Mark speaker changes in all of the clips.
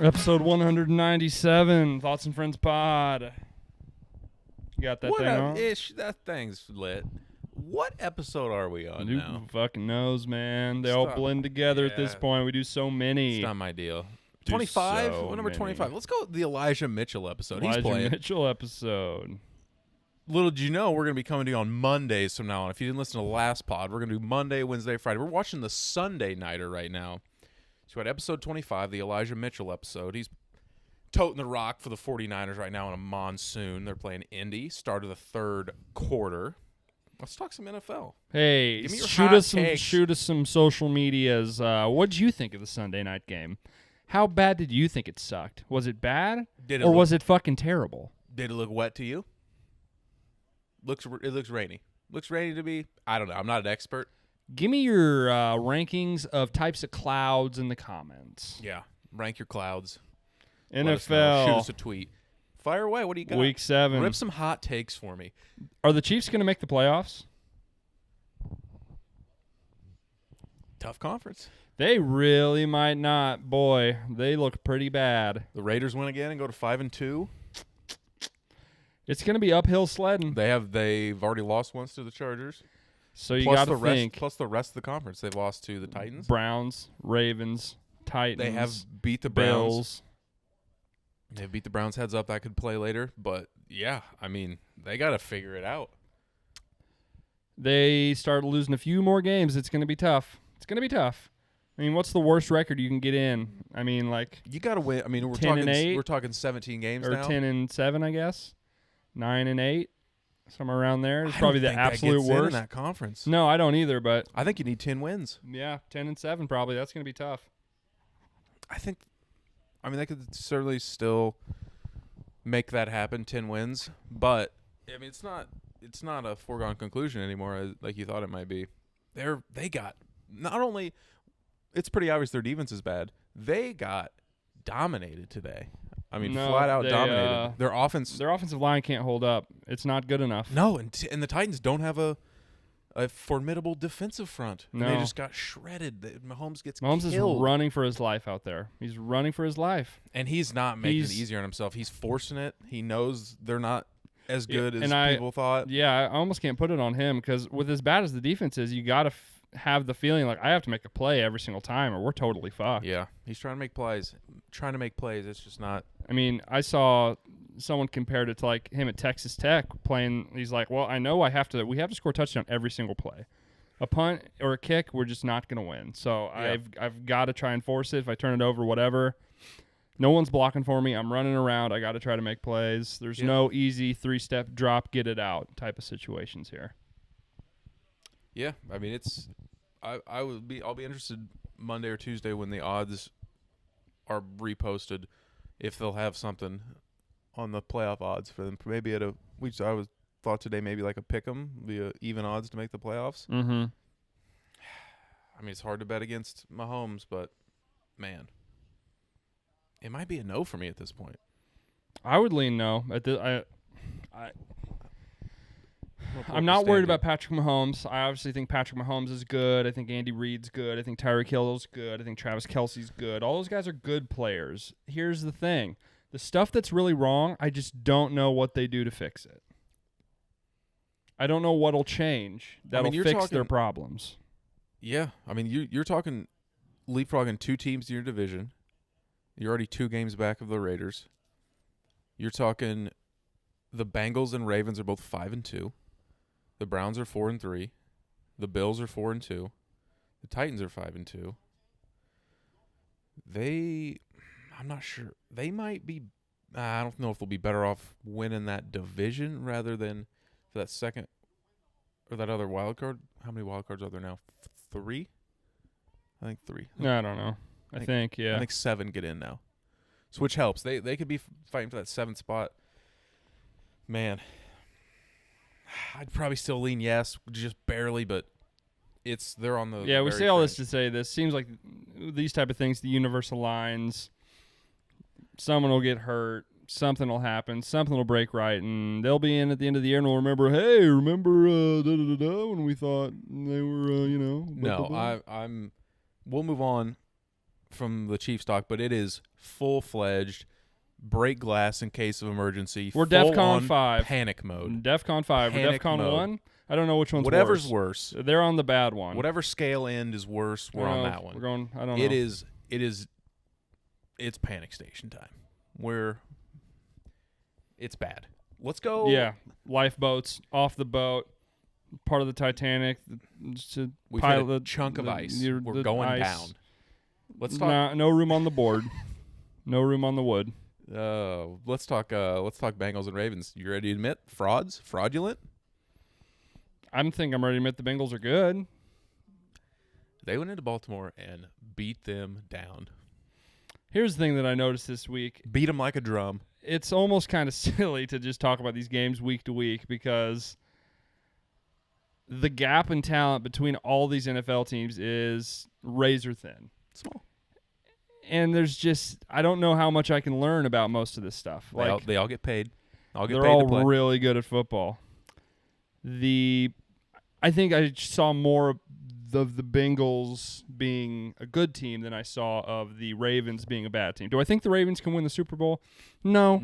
Speaker 1: Episode 197, Thoughts and Friends Pod. You got that thing on?
Speaker 2: That thing's lit. What episode are we on
Speaker 1: Who
Speaker 2: now?
Speaker 1: fucking knows, man? They all blend together at this point. We do so many.
Speaker 2: It's not my deal. 25?
Speaker 1: So
Speaker 2: what number 25?
Speaker 1: many.
Speaker 2: Let's go with the Elijah Mitchell episode. He's
Speaker 1: Elijah
Speaker 2: playing.
Speaker 1: Mitchell episode.
Speaker 2: Little did you know, we're going to be coming to you on Mondays from now on. If you didn't listen to the last pod, we're going to do Monday, Wednesday, Friday. We're watching the Sunday Nighter right now. So we had episode 25, the Elijah Mitchell episode. He's toting the rock for the 49ers right now in a monsoon. They're playing Indy. Start of the third quarter. Let's talk some NFL.
Speaker 1: Hey,
Speaker 2: Give me your
Speaker 1: shoot us some social medias. What did you think of the Sunday night game? How bad did you think it sucked? Was it bad, was it fucking terrible?
Speaker 2: Did it look wet to you? It looks rainy. Looks rainy to me. I don't know. I'm not an expert.
Speaker 1: Give me your rankings of types of clouds in the comments.
Speaker 2: Yeah, rank your clouds.
Speaker 1: NFL.
Speaker 2: Shoot us a tweet. Fire away. What do you got?
Speaker 1: Week 7.
Speaker 2: Rip some hot takes for me.
Speaker 1: Are the Chiefs going to make the playoffs?
Speaker 2: Tough conference.
Speaker 1: They really might not. Boy, they look pretty bad.
Speaker 2: The Raiders win again and go to 5-2.
Speaker 1: It's going to be uphill sledding.
Speaker 2: They've already lost once to the Chargers.
Speaker 1: So you got to think.
Speaker 2: Plus the rest of the conference, they've lost to the Titans.
Speaker 1: Browns, Ravens, Titans.
Speaker 2: They have beat the Browns.
Speaker 1: Bills.
Speaker 2: They beat the Browns heads up. That could play later. But, yeah, I mean, they got to figure it out.
Speaker 1: They start losing a few more games. It's going to be tough. It's going to be tough. I mean, what's the worst record you can get in? I mean, like
Speaker 2: you got to win. I mean,
Speaker 1: 10-8,
Speaker 2: we're talking 17 games
Speaker 1: or
Speaker 2: now.
Speaker 1: 10-7, I guess. 9-8, somewhere around there. It's
Speaker 2: I
Speaker 1: probably
Speaker 2: don't
Speaker 1: the
Speaker 2: think that
Speaker 1: absolute
Speaker 2: gets
Speaker 1: worst
Speaker 2: in that conference.
Speaker 1: No, I don't either. But
Speaker 2: I think you need 10 wins.
Speaker 1: Yeah, 10-7 probably. That's going to be tough.
Speaker 2: I mean, they could certainly still make that happen, 10 wins. But I mean, it's not a foregone conclusion anymore, like you thought it might be. They got not only. It's pretty obvious their defense is bad. They got dominated today. I mean, flat out dominated. Their offensive
Speaker 1: line can't hold up. It's not good enough.
Speaker 2: No, and the Titans don't have a formidable defensive front.
Speaker 1: No.
Speaker 2: They just got shredded. Mahomes
Speaker 1: Mahomes
Speaker 2: killed.
Speaker 1: is running for his life out there. He's running for his life.
Speaker 2: And he's not making it easier on himself. He's forcing it. He knows they're not as good as people thought.
Speaker 1: Yeah, I almost can't put it on him because with as bad as the defense is, you got to have the feeling like I have to make a play every single time or we're totally fucked.
Speaker 2: Yeah, he's trying to make plays. It's just not.
Speaker 1: I mean, I saw someone compared it to like him at Texas Tech playing. He's like, well, I know we have to score a touchdown every single play. A punt or a kick, we're just not going to win. So yeah. I've got to try and force it. If I turn it over, whatever. No one's blocking for me. I'm running around. I got to try to make plays. There's no easy 3-step drop, get it out type of situations here.
Speaker 2: Yeah, I mean I'll be interested Monday or Tuesday when the odds are reposted if they'll have something on the playoff odds for them. Maybe I thought today maybe like a pick'em, be even odds to make the playoffs.
Speaker 1: Mm-hmm.
Speaker 2: I mean, it's hard to bet against Mahomes, but man, it might be a no for me at this point.
Speaker 1: I would lean no. I'm not worried about Patrick Mahomes. I obviously think Patrick Mahomes is good. I think Andy Reid's good. I think Tyreek Hill's good. I think Travis Kelce's good. All those guys are good players. Here's the thing. The stuff that's really wrong, I just don't know what they do to fix it. I don't know what'll change that'll fix their problems.
Speaker 2: Yeah. I mean, you're talking leapfrogging 2 teams in your division. You're already 2 games back of the Raiders. You're talking the Bengals and Ravens are both 5-2. The Browns are 4-3. The Bills are 4-2. The Titans are 5-2. I'm not sure. They might be. I don't know if they'll be better off winning that division rather than for that second or that other wild card. How many wild cards are there now? 3? I think 3.
Speaker 1: No, I don't know. I think
Speaker 2: 7 get in now, so which helps. They could be fighting for that 7th spot. Man. I'd probably still lean yes, just barely, but they're on the.
Speaker 1: Yeah, we say all this to say this. Seems like these type of things, the universal lines, someone will get hurt, something will happen, something will break right, and they'll be in at the end of the year and we'll remember, hey, when we thought they were,
Speaker 2: No, we'll move on from the Chiefs talk, but it is full-fledged break glass in case of emergency.
Speaker 1: We're DEFCON 5.
Speaker 2: Panic mode.
Speaker 1: DEFCON 5. We're
Speaker 2: Panic
Speaker 1: DEFCON
Speaker 2: mode.
Speaker 1: 1. I don't know which one's
Speaker 2: Whatever's
Speaker 1: worse.
Speaker 2: worse.
Speaker 1: They're on the bad one.
Speaker 2: Whatever scale end is worse, we're on that one.
Speaker 1: We're going. I don't know.
Speaker 2: It's panic station time. It's bad. Let's go.
Speaker 1: Yeah, lifeboats off the boat, part of the Titanic.
Speaker 2: We've hit a chunk of ice. We're going
Speaker 1: ice.
Speaker 2: down. Let's talk.
Speaker 1: No room on the board. No room on the wood.
Speaker 2: Let's talk Bengals and Ravens. You ready to admit frauds? Fraudulent?
Speaker 1: I'm ready to admit the Bengals are good.
Speaker 2: They went into Baltimore and beat them down.
Speaker 1: Here's the thing that I noticed this week.
Speaker 2: Beat them like a drum.
Speaker 1: It's almost kind of silly to just talk about these games week to week because the gap in talent between all these NFL teams is razor thin.
Speaker 2: Small.
Speaker 1: And there's just, I don't know how much I can learn about most of this stuff.
Speaker 2: They all get paid.
Speaker 1: They're all really good at football. I think I saw more of the Bengals being a good team than I saw of the Ravens being a bad team. Do I think the Ravens can win the Super Bowl? No.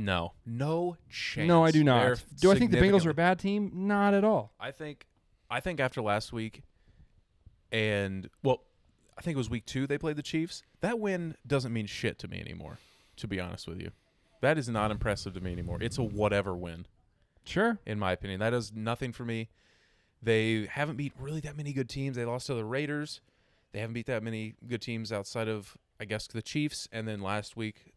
Speaker 2: No chance.
Speaker 1: No, I do not. Do I think the Bengals are a
Speaker 2: significantly-
Speaker 1: bad team? Not at all.
Speaker 2: I think after last week, I think it was week 2 they played the Chiefs. That win doesn't mean shit to me anymore, to be honest with you. That is not impressive to me anymore. It's a whatever win.
Speaker 1: Sure.
Speaker 2: In my opinion. That does nothing for me. They haven't beat really that many good teams. They lost to the Raiders. They haven't beat that many good teams outside of, I guess, the Chiefs. And then last week,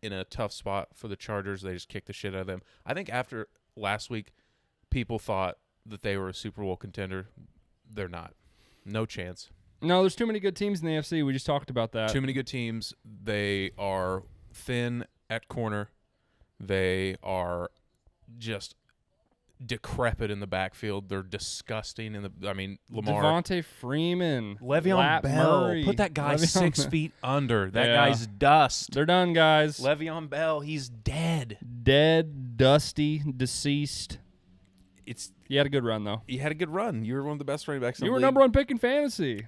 Speaker 2: in a tough spot for the Chargers, they just kicked the shit out of them. I think after last week, people thought that they were a Super Bowl contender. They're not. No chance.
Speaker 1: No, there's too many good teams in the AFC. We just talked about that.
Speaker 2: Too many good teams. They are thin at corner. They are just decrepit in the backfield. They're disgusting Lamar.
Speaker 1: Devontae Freeman.
Speaker 2: Le'Veon
Speaker 1: Lat
Speaker 2: Bell.
Speaker 1: Murray.
Speaker 2: Put that guy 6 feet under. That
Speaker 1: Yeah.
Speaker 2: guy's dust.
Speaker 1: They're done, guys.
Speaker 2: Le'Veon Bell, he's dead.
Speaker 1: Dead, dusty, deceased. He had a good run, though.
Speaker 2: He had a good run. You were one of the best running backs in
Speaker 1: You
Speaker 2: the
Speaker 1: were
Speaker 2: league.
Speaker 1: number 1 pick in fantasy.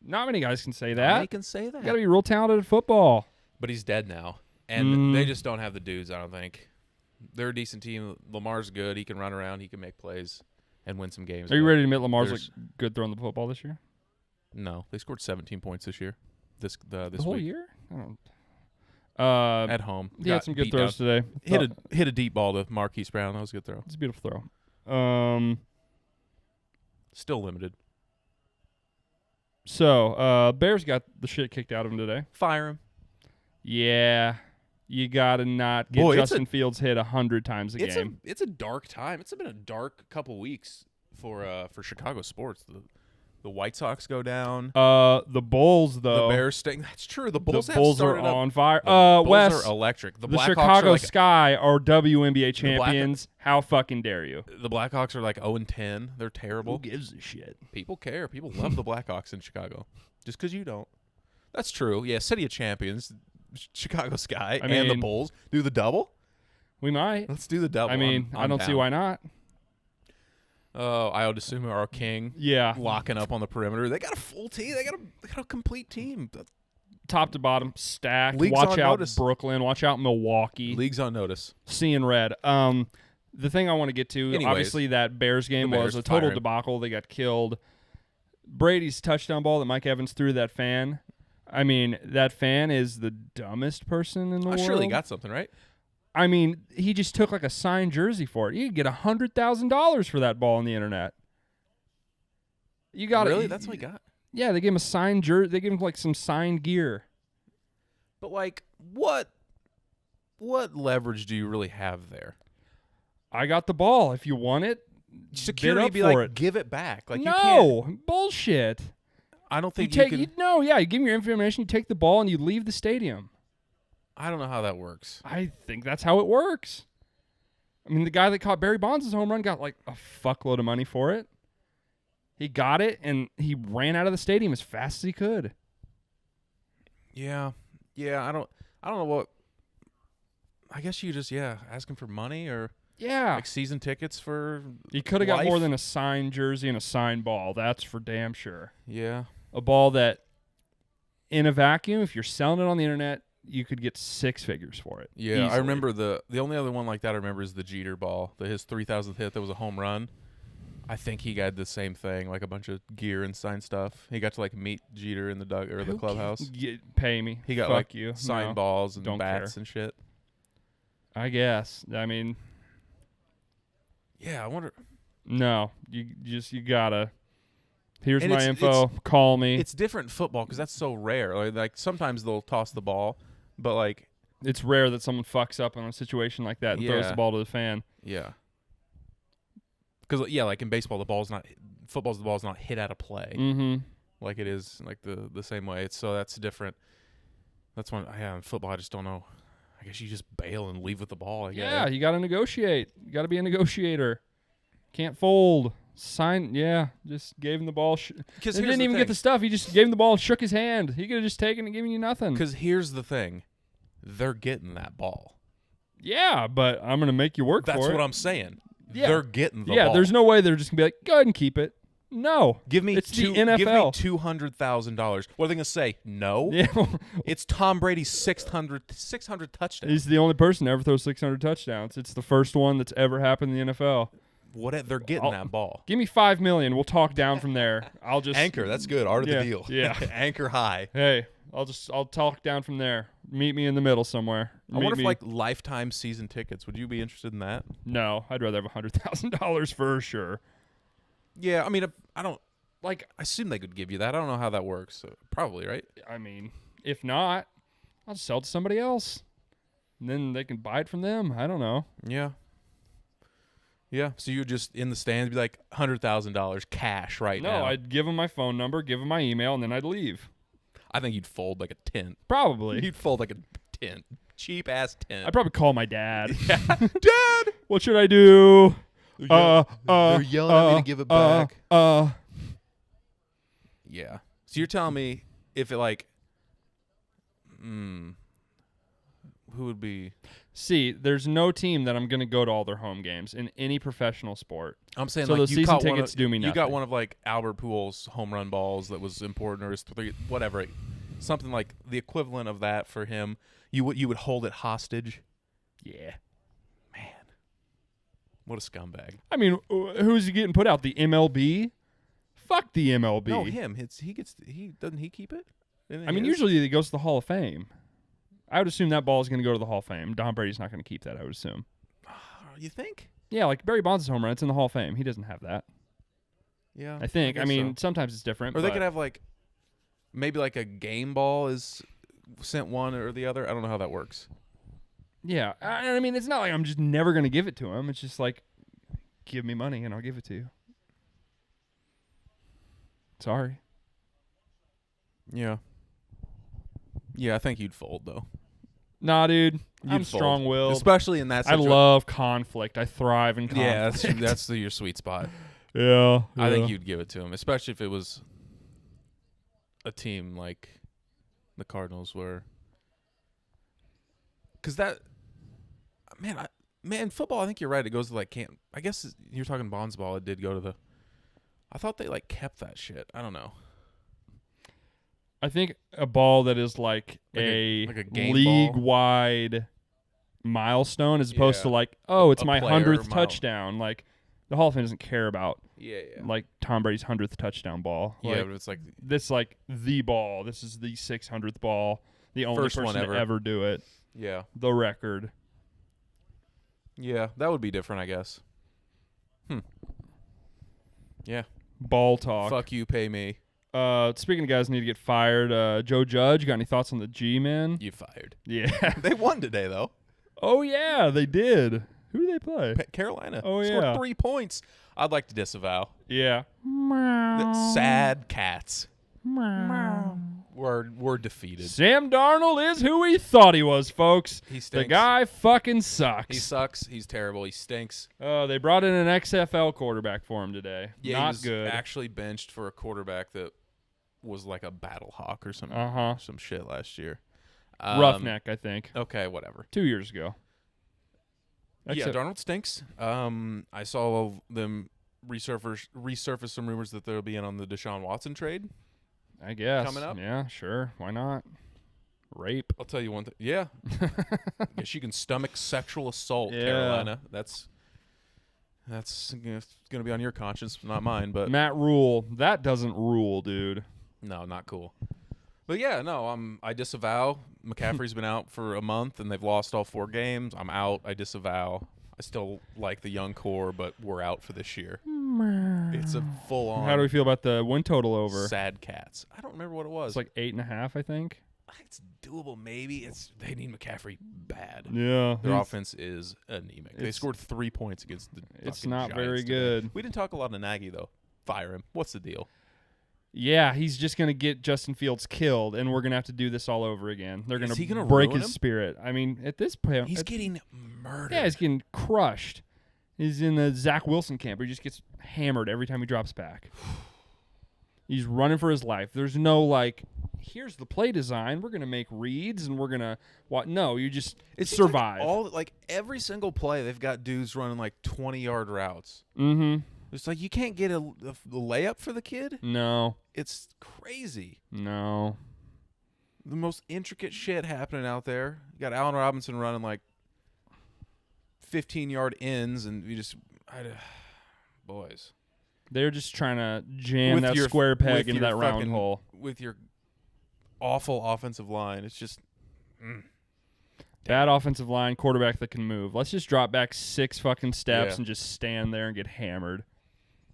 Speaker 1: Not many guys can say
Speaker 2: Not
Speaker 1: that.
Speaker 2: many can say that.
Speaker 1: You got to be real talented at football.
Speaker 2: But he's dead now. And they just don't have the dudes, I don't think. They're a decent team. Lamar's good. He can run around. He can make plays and win some games.
Speaker 1: Are you
Speaker 2: but
Speaker 1: ready to admit Lamar's
Speaker 2: there's-
Speaker 1: good throwing the football this year?
Speaker 2: No. They scored 17 points this year. This
Speaker 1: The whole
Speaker 2: week.
Speaker 1: year? I don't.
Speaker 2: At home.
Speaker 1: He had some good
Speaker 2: beat
Speaker 1: throws
Speaker 2: down.
Speaker 1: today.
Speaker 2: Hit a deep ball to Marquise Brown. That was a good throw.
Speaker 1: It's a beautiful throw.
Speaker 2: Still limited.
Speaker 1: So, Bears got the shit kicked out of him today.
Speaker 2: Fire him.
Speaker 1: Yeah. You got to not get Justin Fields hit 100 times a game.
Speaker 2: It's a dark time. It's been a dark couple weeks for Chicago sports. The White Sox go down.
Speaker 1: The Bulls, though.
Speaker 2: The Bears stink. That's true. The Bulls,
Speaker 1: are on fire.
Speaker 2: Bulls
Speaker 1: Wes,
Speaker 2: are electric.
Speaker 1: the
Speaker 2: Blackhawks
Speaker 1: Chicago
Speaker 2: are like,
Speaker 1: Sky are WNBA champions. How fucking dare you?
Speaker 2: the Blackhawks are like 0-10. They're terrible.
Speaker 1: Who gives a shit?
Speaker 2: People care. People love the Blackhawks in Chicago. Just because you don't. That's true. Yeah, City of Champions, Chicago Sky, and the Bulls. Do the double?
Speaker 1: We might.
Speaker 2: Let's do the double.
Speaker 1: I mean, I don't see why not.
Speaker 2: Oh, I would assume our king.
Speaker 1: Yeah.
Speaker 2: Locking up on the perimeter. They got a full team. They got a complete team.
Speaker 1: Top to bottom, stacked.
Speaker 2: League's
Speaker 1: Watch
Speaker 2: on
Speaker 1: out,
Speaker 2: notice.
Speaker 1: Brooklyn. Watch out, Milwaukee.
Speaker 2: League's on notice.
Speaker 1: Seeing red. The thing I want to get to,
Speaker 2: Anyways,
Speaker 1: obviously, that Bears game was a total debacle. They got killed. Brady's touchdown ball that Mike Evans threw to that fan. I mean, that fan is the dumbest person in the world.
Speaker 2: Surely got something, right?
Speaker 1: I mean, he just took like a signed jersey for it. You could get $100,000 for that ball on the internet. You got
Speaker 2: Really? That's what he got?
Speaker 1: Yeah, they gave him a signed jersey. They gave him like some signed gear.
Speaker 2: But like, what leverage do you really have there?
Speaker 1: I got the ball. If you want it,
Speaker 2: Security
Speaker 1: bid up
Speaker 2: be
Speaker 1: for
Speaker 2: like,
Speaker 1: it.
Speaker 2: give it back. Like,
Speaker 1: no, bullshit.
Speaker 2: I don't think
Speaker 1: you
Speaker 2: can.
Speaker 1: you give me your information. You take the ball and you leave the stadium.
Speaker 2: I don't know how that works.
Speaker 1: I think that's how it works. I mean, the guy that caught Barry Bonds' home run got like a fuckload of money for it. He got it and he ran out of the stadium as fast as he could.
Speaker 2: Yeah. I don't know what. I guess you just asking for money or like season tickets for.
Speaker 1: He could have got more than a signed jersey and a signed ball. That's for damn sure.
Speaker 2: Yeah.
Speaker 1: A ball that in a vacuum, if you're selling it on the internet, you could get 6 figures for it.
Speaker 2: Yeah,
Speaker 1: easily.
Speaker 2: I remember the only other one like that I remember is the Jeter ball. His 3,000th hit that was a home run. I think he got the same thing, like a bunch of gear and signed stuff. He got to like meet Jeter in the the clubhouse.
Speaker 1: Pay me.
Speaker 2: He got
Speaker 1: Fuck
Speaker 2: like
Speaker 1: you.
Speaker 2: signed
Speaker 1: No,
Speaker 2: balls and
Speaker 1: don't
Speaker 2: bats
Speaker 1: care.
Speaker 2: and shit.
Speaker 1: I guess. I mean,
Speaker 2: Yeah, I wonder.
Speaker 1: no, you gotta. Here's
Speaker 2: And
Speaker 1: my info. Call me.
Speaker 2: It's different in football because that's so rare. Like sometimes they'll toss the ball, but like
Speaker 1: It's rare that someone fucks up in a situation like that and throws
Speaker 2: Yeah.
Speaker 1: the ball to the fan.
Speaker 2: yeah, because like in baseball, the ball's not hit out of play
Speaker 1: Mm-hmm.
Speaker 2: like it is like the same way. So that's different. That's one. Yeah, in football, I just don't know. I guess you just bail and leave with the ball. I guess.
Speaker 1: Yeah, you got to negotiate. You got to be a negotiator. Can't fold. Sign. Yeah, just gave him the ball. He didn't even get the stuff. He just gave him the ball and shook his hand. He could have just taken it and given you nothing.
Speaker 2: Because here's the thing. They're getting that ball.
Speaker 1: Yeah, but I'm going to make you work for it.
Speaker 2: That's what I'm saying.
Speaker 1: Yeah.
Speaker 2: They're getting the ball.
Speaker 1: Yeah, there's no way they're just going to be like, go ahead and keep it. No.
Speaker 2: Give me
Speaker 1: it's the NFL.
Speaker 2: Give me $200,000. What are they gonna say? No.
Speaker 1: Yeah.
Speaker 2: It's Tom Brady's 600 touchdowns.
Speaker 1: He's the only person to ever throw 600 touchdowns. It's the first one that's ever happened in the NFL.
Speaker 2: They're getting that ball.
Speaker 1: Give me $5 million. We'll talk down from there. I'll just
Speaker 2: Anchor. That's good. Art of
Speaker 1: Yeah,
Speaker 2: the deal.
Speaker 1: yeah.
Speaker 2: Anchor high.
Speaker 1: Hey, I'll talk down from there. Meet me in the middle somewhere.
Speaker 2: I wonder if like lifetime season tickets. Would you be interested in that?
Speaker 1: No, I'd rather have $100,000 for sure.
Speaker 2: Yeah, I mean, I don't like. I assume they could give you that. I don't know how that works. So, probably, right?
Speaker 1: I mean, if not, I'll just sell it to somebody else. And then they can buy it from them. I don't know.
Speaker 2: Yeah. Yeah. So you just in the stands be like $100,000 cash right now.
Speaker 1: No, I'd give them my phone number, give them my email, and then I'd leave.
Speaker 2: I think you'd fold like a tent.
Speaker 1: Probably.
Speaker 2: You'd fold like a tent. Cheap ass tent.
Speaker 1: I'd probably call my dad.
Speaker 2: Dad!
Speaker 1: What should I do?
Speaker 2: They're yelling at me to give it back. Yeah. So you're telling me if it like, who would be?
Speaker 1: See, there's no team that I'm going to go to all their home games in any professional sport.
Speaker 2: I'm saying
Speaker 1: so
Speaker 2: like
Speaker 1: those
Speaker 2: you
Speaker 1: season
Speaker 2: caught
Speaker 1: tickets do me nothing.
Speaker 2: You got one of like Albert Pujols' home run balls that was important, or his whatever, something like the equivalent of that for him. You would hold it hostage.
Speaker 1: Yeah.
Speaker 2: Man, what a scumbag.
Speaker 1: I mean, who's he getting put out? The MLB? Fuck the MLB.
Speaker 2: No, him. Doesn't he keep it?
Speaker 1: I mean, usually it goes to the Hall of Fame. I would assume that ball is going to go to the Hall of Fame. Tom Brady's not going to keep that, I would assume.
Speaker 2: You think?
Speaker 1: Yeah, like Barry Bonds' home run. It's in the Hall of Fame. He doesn't have that.
Speaker 2: Yeah.
Speaker 1: I think. I mean,
Speaker 2: so.
Speaker 1: sometimes it's different.
Speaker 2: Or they could have like, maybe like a game ball is sent one or the other. I don't know how that works.
Speaker 1: Yeah. I mean, it's not like I'm just never going to give it to him. It's just like, give me money and I'll give it to you. Sorry.
Speaker 2: Yeah. Yeah, I think you'd fold though.
Speaker 1: Nah, dude. I'm
Speaker 2: You'd fold.
Speaker 1: strong-willed.
Speaker 2: Especially in that
Speaker 1: I
Speaker 2: situation.
Speaker 1: love conflict. I thrive in conflict.
Speaker 2: Yeah, that's your sweet spot.
Speaker 1: Yeah.
Speaker 2: I think you'd give it to him, especially if it was a team like the Cardinals were. Because that, man, football, I think you're right. It goes to like camp. I guess you're talking Bonds ball. It did go to the. I thought they like kept that shit. I don't know.
Speaker 1: I think a ball that is like a
Speaker 2: game
Speaker 1: league-wide milestone as opposed to like, oh, it's my 100th touchdown. Like, the Hall of Fame doesn't care about like Tom Brady's 100th touchdown ball.
Speaker 2: Yeah,
Speaker 1: like,
Speaker 2: but it's like
Speaker 1: this like the ball. This is the 600th ball. The only
Speaker 2: First
Speaker 1: person
Speaker 2: one
Speaker 1: to ever do it.
Speaker 2: Yeah.
Speaker 1: The record.
Speaker 2: Yeah, that would be different, I guess. Yeah.
Speaker 1: Ball talk.
Speaker 2: Fuck you, pay me.
Speaker 1: Speaking of guys who need to get fired, Joe Judge, got any thoughts on the G-Men?
Speaker 2: You fired.
Speaker 1: Yeah.
Speaker 2: They won today, though.
Speaker 1: Oh, yeah, they did. Who do they play?
Speaker 2: Carolina.
Speaker 1: Oh,
Speaker 2: Scored
Speaker 1: yeah.
Speaker 2: 3 points. I'd like to disavow.
Speaker 1: Yeah.
Speaker 2: Sad cats. We're defeated.
Speaker 1: Sam Darnold is who he thought he was, folks.
Speaker 2: He stinks.
Speaker 1: The guy fucking sucks.
Speaker 2: He sucks. He's terrible. He stinks.
Speaker 1: They brought in an XFL quarterback for him today.
Speaker 2: Yeah,
Speaker 1: Not
Speaker 2: he was
Speaker 1: good.
Speaker 2: actually benched for a quarterback that was like a battle hawk or something. Some shit last year.
Speaker 1: Roughneck, I think.
Speaker 2: Okay, whatever.
Speaker 1: 2 years ago.
Speaker 2: Yeah, Darnold stinks. I saw them resurface some rumors that they'll be in on the Deshaun Watson trade.
Speaker 1: I guess.
Speaker 2: Coming up?
Speaker 1: Yeah, sure. Why not? Rape.
Speaker 2: I'll tell you one thing. Yeah. Guess you can stomach sexual assault,
Speaker 1: Yeah.
Speaker 2: Carolina. That's going to be on your conscience, not mine. But
Speaker 1: Matt Rule. That doesn't rule, dude.
Speaker 2: no, not cool. But yeah, no, I disavow. McCaffrey's been out for a month, and they've lost all 4 games. I'm out. I disavow. I still like the young core, but we're out for this year. It's a full-on.
Speaker 1: How do we feel about the win total over?
Speaker 2: Sad cats. I don't remember what it was.
Speaker 1: It's like 8.5, I think.
Speaker 2: It's doable, maybe. They need McCaffrey bad.
Speaker 1: Yeah.
Speaker 2: Their offense is anemic. They scored 3 points against the
Speaker 1: It's
Speaker 2: fucking
Speaker 1: not
Speaker 2: Giants
Speaker 1: very
Speaker 2: today.
Speaker 1: good.
Speaker 2: We didn't talk a lot of Nagy, though. Fire him. What's the deal?
Speaker 1: Yeah, he's just going to get Justin Fields killed, and we're going to have to do this all over again. They're going
Speaker 2: Is he
Speaker 1: to
Speaker 2: gonna
Speaker 1: break
Speaker 2: ruin
Speaker 1: his
Speaker 2: him?
Speaker 1: spirit. I mean, at this point...
Speaker 2: He's getting murdered.
Speaker 1: Yeah, he's getting crushed. He's in the Zach Wilson camp where he just gets hammered every time he drops back. He's running for his life. There's no, like, here's the play design. We're going to make reads, and we're going to... No, you just survive.
Speaker 2: Like every single play, they've got dudes running like 20-yard routes.
Speaker 1: Mm-hmm.
Speaker 2: It's like you can't get a layup for the kid.
Speaker 1: No.
Speaker 2: It's crazy.
Speaker 1: No.
Speaker 2: The most intricate shit happening out there. You got Allen Robinson running like 15-yard ends, and boys.
Speaker 1: They're just trying to jam
Speaker 2: With
Speaker 1: that
Speaker 2: your-
Speaker 1: square peg
Speaker 2: with
Speaker 1: into
Speaker 2: your
Speaker 1: that round
Speaker 2: fucking-
Speaker 1: hole.
Speaker 2: With your awful offensive line, it's just
Speaker 1: Bad offensive line, quarterback that can move. Let's just drop back 6 fucking steps
Speaker 2: Yeah.
Speaker 1: and just stand there and get hammered.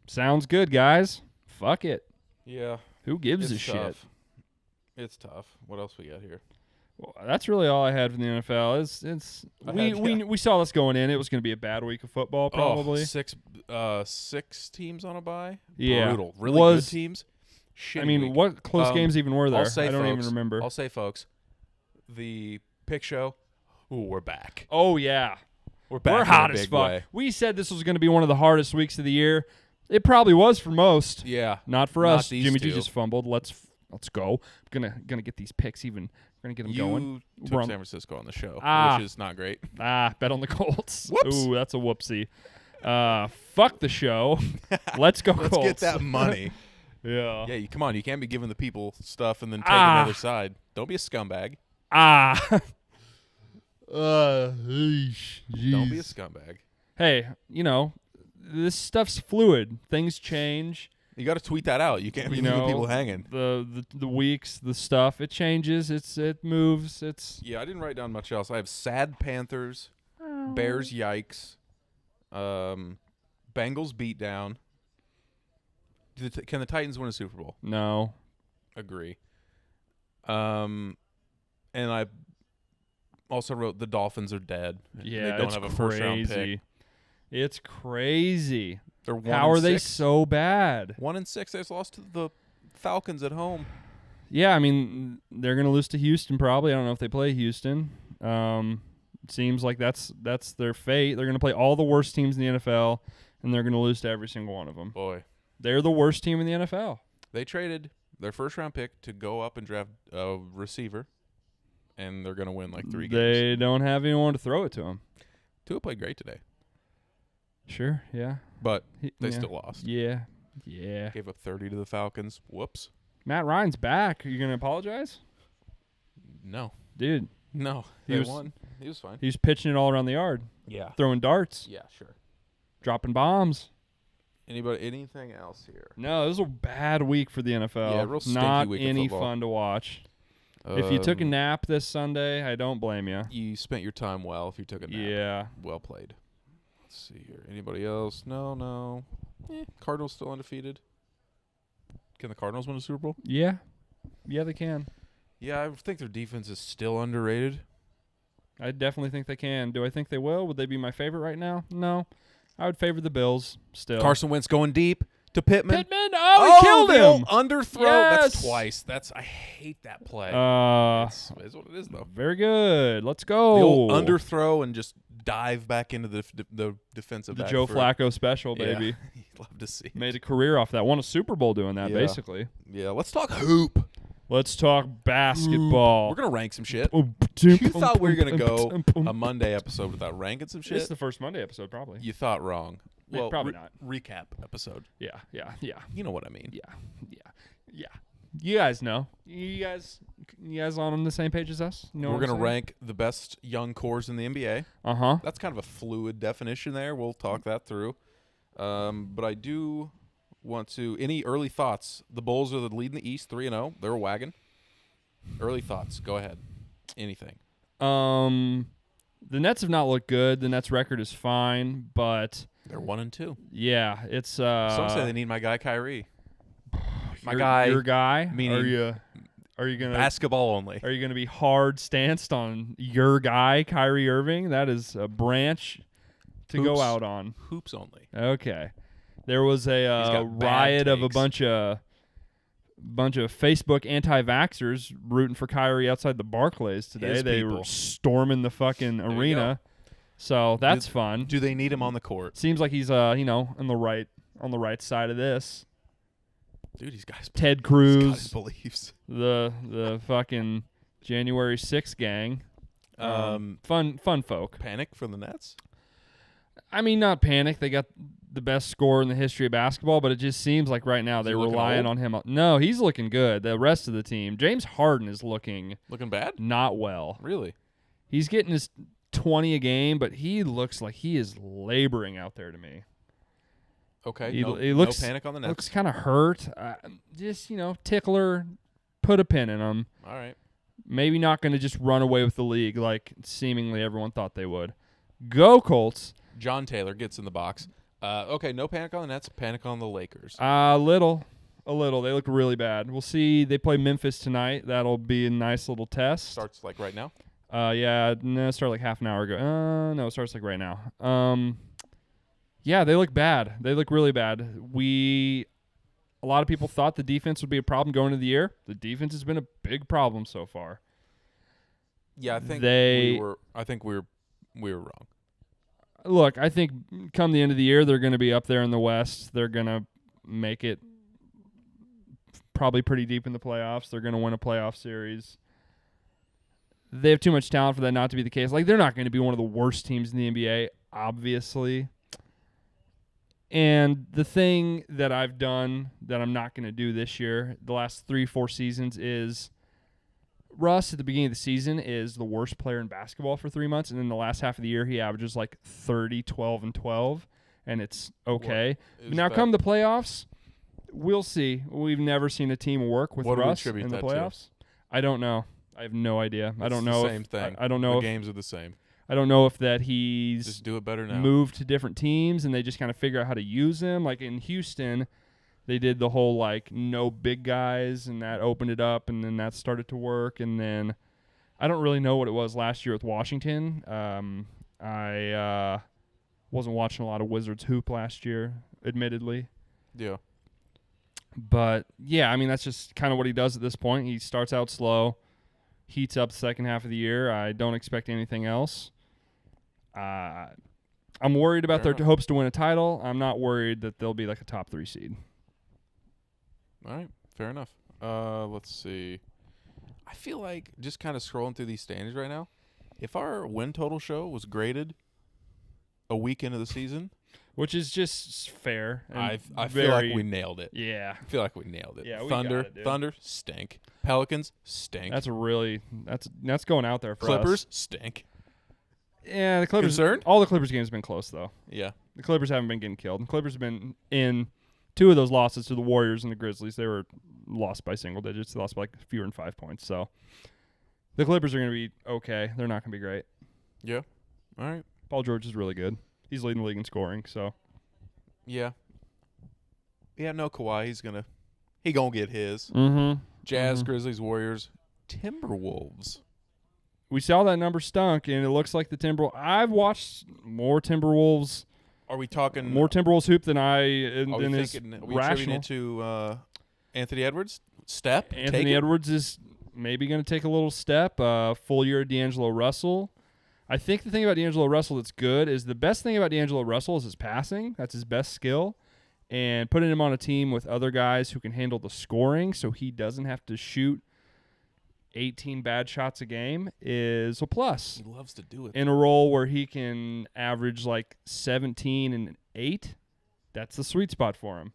Speaker 1: Sounds good, guys. Fuck it.
Speaker 2: yeah.
Speaker 1: Who gives a
Speaker 2: It's
Speaker 1: shit?
Speaker 2: tough. It's tough. What else we got here?
Speaker 1: Well, that's really all I had from the NFL. We saw this going in. It was going to be a bad week of football, probably.
Speaker 2: Oh, six teams on a bye.
Speaker 1: Yeah.
Speaker 2: Brutal. Really good teams. Shitty
Speaker 1: I mean,
Speaker 2: week.
Speaker 1: what close games even were there?
Speaker 2: I'll say,
Speaker 1: I don't
Speaker 2: folks,
Speaker 1: even remember.
Speaker 2: I'll say, folks, the pick show. Ooh, we're back.
Speaker 1: Oh yeah,
Speaker 2: We're back.
Speaker 1: we're
Speaker 2: in
Speaker 1: hot
Speaker 2: a
Speaker 1: as
Speaker 2: big
Speaker 1: fuck.
Speaker 2: way.
Speaker 1: We said this was going to be one of the hardest weeks of the year. It probably was for most.
Speaker 2: Yeah.
Speaker 1: Not for
Speaker 2: Not
Speaker 1: us.
Speaker 2: these
Speaker 1: Jimmy G
Speaker 2: two.
Speaker 1: just fumbled. Let's go. Gonna get these picks even. We're gonna get them
Speaker 2: You
Speaker 1: going.
Speaker 2: took
Speaker 1: We're on-
Speaker 2: San Francisco on the show,
Speaker 1: Ah.
Speaker 2: which is not great.
Speaker 1: Bet on the Colts.
Speaker 2: Whoops.
Speaker 1: Ooh, that's a whoopsie. Fuck the show. Let's go
Speaker 2: Let's
Speaker 1: Colts.
Speaker 2: get that money.
Speaker 1: Yeah.
Speaker 2: Yeah, come on. You can't be giving the people stuff and then taking
Speaker 1: Ah.
Speaker 2: the other side. Don't be a scumbag. Don't be a scumbag.
Speaker 1: Hey, this stuff's fluid. Things change.
Speaker 2: You got to tweet that out. You can't be leaving people hanging.
Speaker 1: The weeks, the stuff, it changes. It moves.
Speaker 2: Yeah, I didn't write down much else. I have sad Panthers, Bears yikes, Bengals beatdown. Can the Titans win a Super Bowl?
Speaker 1: No.
Speaker 2: Agree. And I also wrote the Dolphins are dead.
Speaker 1: Yeah,
Speaker 2: they don't
Speaker 1: it's
Speaker 2: have a first round pick.
Speaker 1: crazy. It's crazy.
Speaker 2: They're 1
Speaker 1: How are
Speaker 2: and
Speaker 1: they
Speaker 2: 6.
Speaker 1: so bad?
Speaker 2: 1-6. They just lost to the Falcons at home.
Speaker 1: Yeah, I mean, they're going to lose to Houston probably. I don't know if they play Houston. It seems like that's their fate. They're going to play all the worst teams in the NFL, and they're going to lose to every single one of them.
Speaker 2: Boy.
Speaker 1: They're the worst team in the NFL.
Speaker 2: They traded their first round pick to go up and draft a receiver, and they're going to win like 3 games.
Speaker 1: They don't have anyone to throw it to them.
Speaker 2: Tua played great today,
Speaker 1: Sure, yeah.
Speaker 2: but they
Speaker 1: Yeah.
Speaker 2: still lost.
Speaker 1: Yeah.
Speaker 2: Gave up 30 to the Falcons. Whoops.
Speaker 1: Matt Ryan's back. Are you going to apologize?
Speaker 2: No.
Speaker 1: Dude,
Speaker 2: No.
Speaker 1: He
Speaker 2: They
Speaker 1: was-
Speaker 2: won. He was fine.
Speaker 1: he was pitching it all around the yard,
Speaker 2: Yeah.
Speaker 1: throwing darts,
Speaker 2: Yeah, sure.
Speaker 1: dropping bombs.
Speaker 2: Anything else here?
Speaker 1: No, it was a bad week for the NFL.
Speaker 2: Yeah, real stinky
Speaker 1: Not
Speaker 2: week of
Speaker 1: any
Speaker 2: football.
Speaker 1: fun to watch. If you took a nap this Sunday, I don't blame you.
Speaker 2: You spent your time well if you took a nap.
Speaker 1: Yeah.
Speaker 2: Well played. Let's see here. Anybody else? No. Cardinals still undefeated. Can the Cardinals win a Super Bowl?
Speaker 1: Yeah. Yeah, they can.
Speaker 2: Yeah, I think their defense is still underrated.
Speaker 1: I definitely think they can. Do I think they will? Would they be my favorite right now? No. I would favor the Bills still.
Speaker 2: Carson Wentz going deep to Pittman.
Speaker 1: Pittman! Oh, he killed
Speaker 2: the
Speaker 1: him!
Speaker 2: old underthrow. That's
Speaker 1: Yes!
Speaker 2: twice. I hate that play. It's what it is, though.
Speaker 1: Very good. Let's go.
Speaker 2: The old underthrow and just dive back into the defensive
Speaker 1: The
Speaker 2: back
Speaker 1: Joe
Speaker 2: foot.
Speaker 1: Flacco special,
Speaker 2: Yeah.
Speaker 1: baby.
Speaker 2: You'd love to see it.
Speaker 1: Made a career off that. Won a Super Bowl doing that,
Speaker 2: Yeah.
Speaker 1: basically.
Speaker 2: Yeah, let's talk hoop.
Speaker 1: Let's talk basketball.
Speaker 2: We're going to rank some shit. You thought we were going to go a Monday episode without ranking some
Speaker 1: This
Speaker 2: shit?
Speaker 1: is the first Monday episode, probably.
Speaker 2: You thought wrong.
Speaker 1: Yeah,
Speaker 2: Well,
Speaker 1: probably not.
Speaker 2: Recap episode.
Speaker 1: Yeah.
Speaker 2: You know what I mean.
Speaker 1: Yeah. You guys know. You guys on the same page as us? You know
Speaker 2: We're
Speaker 1: what I'm
Speaker 2: going to
Speaker 1: saying?
Speaker 2: rank the best young cores in the NBA.
Speaker 1: Uh-huh.
Speaker 2: That's kind of a fluid definition there. We'll talk that through. But I do want to – any early thoughts? The Bulls are the lead in the East, 3-0. They're a wagon. Early thoughts. Go ahead. Anything.
Speaker 1: The Nets have not looked good. The Nets record is fine, but
Speaker 2: They're 1-2.
Speaker 1: yeah, it's
Speaker 2: Some say they need my guy Kyrie.
Speaker 1: your guy.
Speaker 2: Meaning
Speaker 1: Are you gonna
Speaker 2: basketball only.
Speaker 1: Are you gonna be hard stanced on your guy Kyrie Irving? That is a branch to go out on.
Speaker 2: Hoops only.
Speaker 1: Okay, there was a
Speaker 2: got bad
Speaker 1: riot of a
Speaker 2: takes.
Speaker 1: bunch of Facebook anti-vaxxers rooting for Kyrie outside the Barclays today. They
Speaker 2: people.
Speaker 1: were storming the fucking arena. So that's fun.
Speaker 2: Do they need him on the court?
Speaker 1: Seems like he's on the right side of this.
Speaker 2: Dude, he's got his
Speaker 1: Ted
Speaker 2: He's got
Speaker 1: Cruz,
Speaker 2: his beliefs.
Speaker 1: the fucking January 6th gang. Fun folk.
Speaker 2: Panic from the Nets?
Speaker 1: I mean, not panic. They got the best scorer in the history of basketball, but it just seems like right now they're relying on him. No, he's looking good. The rest of the team, James Harden is looking
Speaker 2: bad?
Speaker 1: not well.
Speaker 2: Really?
Speaker 1: He's getting his 20 a game, but he looks like he is laboring out there to me.
Speaker 2: Okay.
Speaker 1: He
Speaker 2: no
Speaker 1: looks
Speaker 2: panic on the Nets.
Speaker 1: Looks kind of hurt. Just tickler, put a pin in him.
Speaker 2: All right.
Speaker 1: Maybe not going to just run away with the league like seemingly everyone thought they would. Go Colts.
Speaker 2: John Taylor gets in the box. Okay, no panic on the Nets. Panic on the Lakers.
Speaker 1: A little. They look really bad. We'll see. They play Memphis tonight. That'll be a nice little test.
Speaker 2: Starts like right now?
Speaker 1: Yeah. No, it started like half an hour ago. No, it starts like right now. Yeah, they look bad. They look really bad. A lot of people thought the defense would be a problem going into the year. The defense has been a big problem so far.
Speaker 2: Yeah, I think we were wrong.
Speaker 1: Look, I think come the end of the year, they're going to be up there in the West. They're going to make it probably pretty deep in the playoffs. They're going to win a playoff series. They have too much talent for that not to be the case. Like, they're not going to be one of the worst teams in the NBA, obviously. And the thing that I've done that I'm not going to do this year, the last 3-4 seasons, is Russ at the beginning of the season is the worst player in basketball for 3 months, and then the last half of the year he averages like 30, 12, and 12, and it's okay. Now come the playoffs, we'll see. We've never seen a team work with Russ in the playoffs. I don't know. I have no idea. I don't know.
Speaker 2: The same thing.
Speaker 1: I don't know.
Speaker 2: The games are the same.
Speaker 1: I don't know if that he's
Speaker 2: just do it better now.
Speaker 1: Moved to different teams and they just kind of figure out how to use him. Like in Houston, they did the whole like no big guys, and that opened it up, and then that started to work. And then I don't really know what it was last year with Washington. I wasn't watching a lot of Wizards hoop last year, admittedly.
Speaker 2: Yeah.
Speaker 1: But yeah, I mean that's just kind of what he does at this point. He starts out slow, heats up the second half of the year. I don't expect anything else. I'm worried about their hopes to win a title. I'm not worried that they'll be like a top 3 seed.
Speaker 2: All right, fair enough. Let's see. I feel like just kind of scrolling through these standings right now, if our win total show was graded a week into the season,
Speaker 1: which is just fair.
Speaker 2: I feel like we nailed it.
Speaker 1: Yeah.
Speaker 2: I feel like we nailed it.
Speaker 1: Yeah,
Speaker 2: Thunder stink. Pelicans stink.
Speaker 1: That's going out there for
Speaker 2: Clippers
Speaker 1: us.
Speaker 2: stink.
Speaker 1: Yeah, the Clippers.
Speaker 2: Concerned?
Speaker 1: All the Clippers games have been close though.
Speaker 2: Yeah.
Speaker 1: The Clippers haven't been getting killed. The Clippers have been in 2 of those losses to the Warriors and the Grizzlies. They were lost by single digits. They lost by like fewer than 5 points. So the Clippers are going to be okay. They're not going to be great.
Speaker 2: Yeah. All right.
Speaker 1: Paul George is really good. He's leading the league in scoring. So
Speaker 2: yeah. Yeah. No Kawhi. He gonna get his.
Speaker 1: Mm-hmm.
Speaker 2: Jazz, Grizzlies, Warriors, Timberwolves.
Speaker 1: We saw that number stunk, and it looks like the Timberwolves. I've watched more Timberwolves.
Speaker 2: Are we talking
Speaker 1: more Timberwolves hoop than I?
Speaker 2: Are we attributing it to Anthony Edwards?
Speaker 1: Anthony Edwards is maybe going to take a little step. Full year of D'Angelo Russell. I think the thing about D'Angelo Russell that's good is the best thing about D'Angelo Russell is his passing. That's his best skill. And putting him on a team with other guys who can handle the scoring so he doesn't have to shoot 18 bad shots a game is a plus.
Speaker 2: He loves to do it.
Speaker 1: In a role where he can average like 17 and 8, that's the sweet spot for him.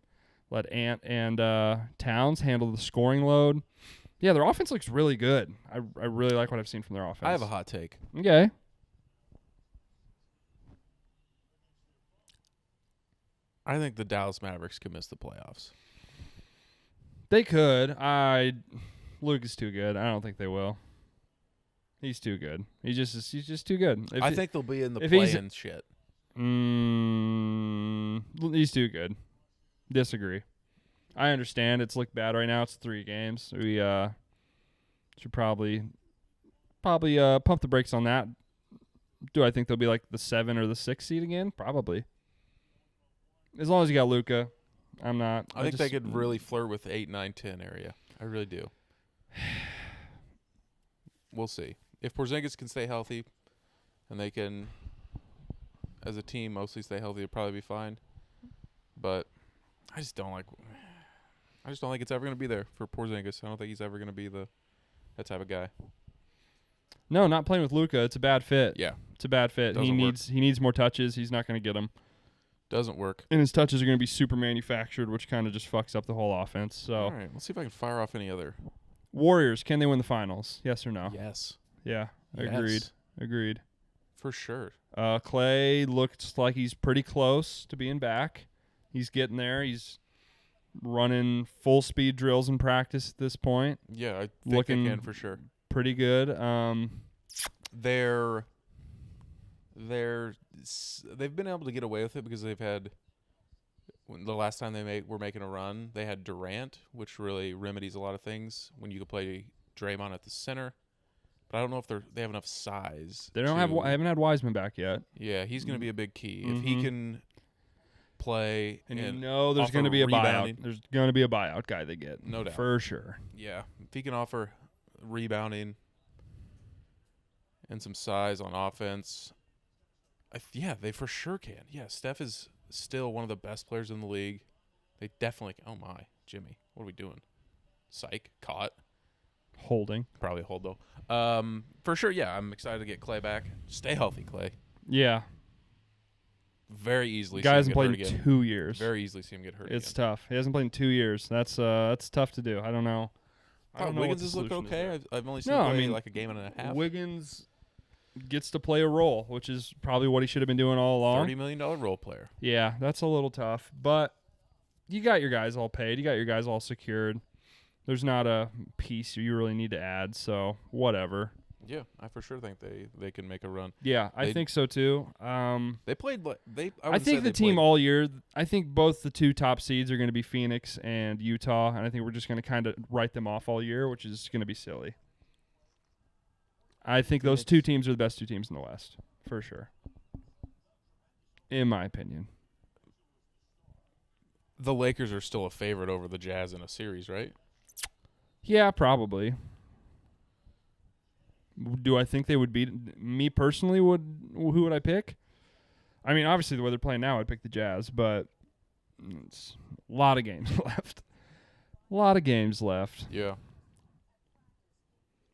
Speaker 1: Let Ant and Towns handle the scoring load. Yeah, their offense looks really good. I really like what I've seen from their offense.
Speaker 2: I have a hot take.
Speaker 1: Okay.
Speaker 2: I think the Dallas Mavericks could miss the playoffs.
Speaker 1: They could. Luke is too good. I don't think they will. He's too good. He's just too good.
Speaker 2: I think they'll be in the play-in shit.
Speaker 1: He's too good. Disagree. I understand it's looked bad right now. It's 3 games. We should probably pump the brakes on that. Do I think they'll be like the 7 or the 6 seed again? Probably. As long as you got Luka, I'm not.
Speaker 2: I think they could really flirt with 8, 9, 10 area. I really do. We'll see. If Porzingis can stay healthy and they can, as a team, mostly stay healthy, they'll probably be fine. But I just don't think it's ever going to be there for Porzingis. I don't think he's ever going to be that type of guy.
Speaker 1: No, not playing with Luka. It's a bad fit.
Speaker 2: Yeah.
Speaker 1: It's a bad fit. He needs more touches. He's not going to get them.
Speaker 2: Doesn't work.
Speaker 1: And his touches are going to be super manufactured, which kind of just fucks up the whole offense. So,
Speaker 2: all right, let's see if I can fire off any other.
Speaker 1: Warriors, can they win the finals? Yes or no?
Speaker 2: Yes.
Speaker 1: Yeah,
Speaker 2: Yes.
Speaker 1: Agreed.
Speaker 2: For sure.
Speaker 1: Clay looks like he's pretty close to being back. He's getting there. He's running full speed drills in practice at this point.
Speaker 2: Yeah, I think
Speaker 1: Looking
Speaker 2: they can for sure.
Speaker 1: Pretty good.
Speaker 2: They've been able to get away with it because they've had the last time they were making a run, they had Durant, which really remedies a lot of things when you can play Draymond at the center. But I don't know if they have enough size.
Speaker 1: I haven't had Wiseman back yet.
Speaker 2: Yeah, he's going to be a big key. If he can play
Speaker 1: and there's going to be a buyout. There's going to be a buyout guy they get.
Speaker 2: No doubt.
Speaker 1: For sure.
Speaker 2: Yeah, if he can offer rebounding and some size on offense, they for sure can. Yeah, Steph is still one of the best players in the league. They definitely – oh, my. Jimmy, what are we doing? Psych. Caught.
Speaker 1: Holding.
Speaker 2: Probably a hold, though. For sure, yeah, I'm excited to get Clay back. Stay healthy, Clay.
Speaker 1: Yeah.
Speaker 2: Very easily
Speaker 1: Guy hasn't played
Speaker 2: in
Speaker 1: 2 years.
Speaker 2: Very easily see him get hurt
Speaker 1: It's
Speaker 2: again.
Speaker 1: tough. He hasn't played in 2 years. That's tough to do. I don't know.
Speaker 2: Wiggins has looked okay. I've only seen him play like a game and a half.
Speaker 1: Wiggins gets to play a role, which is probably what he should have been doing all along.
Speaker 2: $30 million role player.
Speaker 1: Yeah, that's a little tough. But you got your guys all paid. You got your guys all secured. There's not a piece you really need to add, so whatever.
Speaker 2: Yeah, I for sure think they can make a run.
Speaker 1: Yeah, I think so too.
Speaker 2: They played.
Speaker 1: I think the team all year. I think both the 2 top seeds are going to be Phoenix and Utah, and I think we're just going to kind of write them off all year, which is going to be silly. I think those 2 teams are the best 2 teams in the West, for sure. In my opinion.
Speaker 2: The Lakers are still a favorite over the Jazz in a series, right?
Speaker 1: Yeah, probably. Do I think they would beat me personally? Who would I pick? I mean, obviously the way they're playing now, I'd pick the Jazz, but it's a lot of games left.
Speaker 2: Yeah.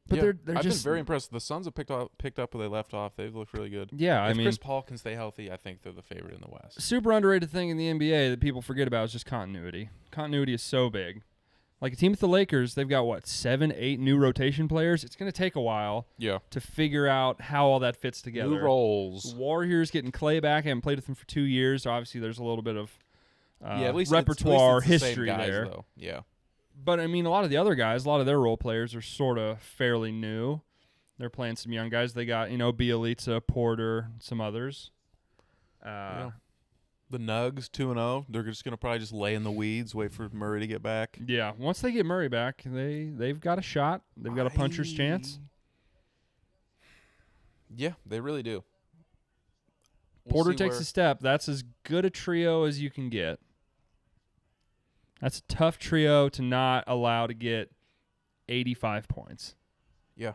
Speaker 1: But they're
Speaker 2: I've
Speaker 1: just
Speaker 2: been very impressed. The Suns have picked up where they left off. They've looked really good.
Speaker 1: Yeah,
Speaker 2: if Chris Paul can stay healthy, I think they're the favorite in the West.
Speaker 1: Super underrated thing in the NBA that people forget about is just continuity. Continuity is so big. Like a team with the Lakers, they've got 7, 8 new rotation players. It's going to take a while to figure out how all that fits together.
Speaker 2: New roles.
Speaker 1: Warriors getting Clay back. I haven't played with him for 2 years, so obviously there's a little bit of
Speaker 2: at least
Speaker 1: repertoire
Speaker 2: it's the same
Speaker 1: history
Speaker 2: guys,
Speaker 1: there.
Speaker 2: Though. Yeah.
Speaker 1: But, I mean, a lot of the other guys, a lot of their role players are sort of fairly new. They're playing some young guys. They got, Bielitsa, Porter, some others.
Speaker 2: The Nugs, 2-0. They're just going to probably just lay in the weeds, wait for Murray to get back.
Speaker 1: Yeah, once they get Murray back, they've got a shot. They've got a puncher's chance.
Speaker 2: Yeah, they really do.
Speaker 1: Porter takes a step. That's as good a trio as you can get. That's a tough trio to not allow to get 85 points.
Speaker 2: Yeah.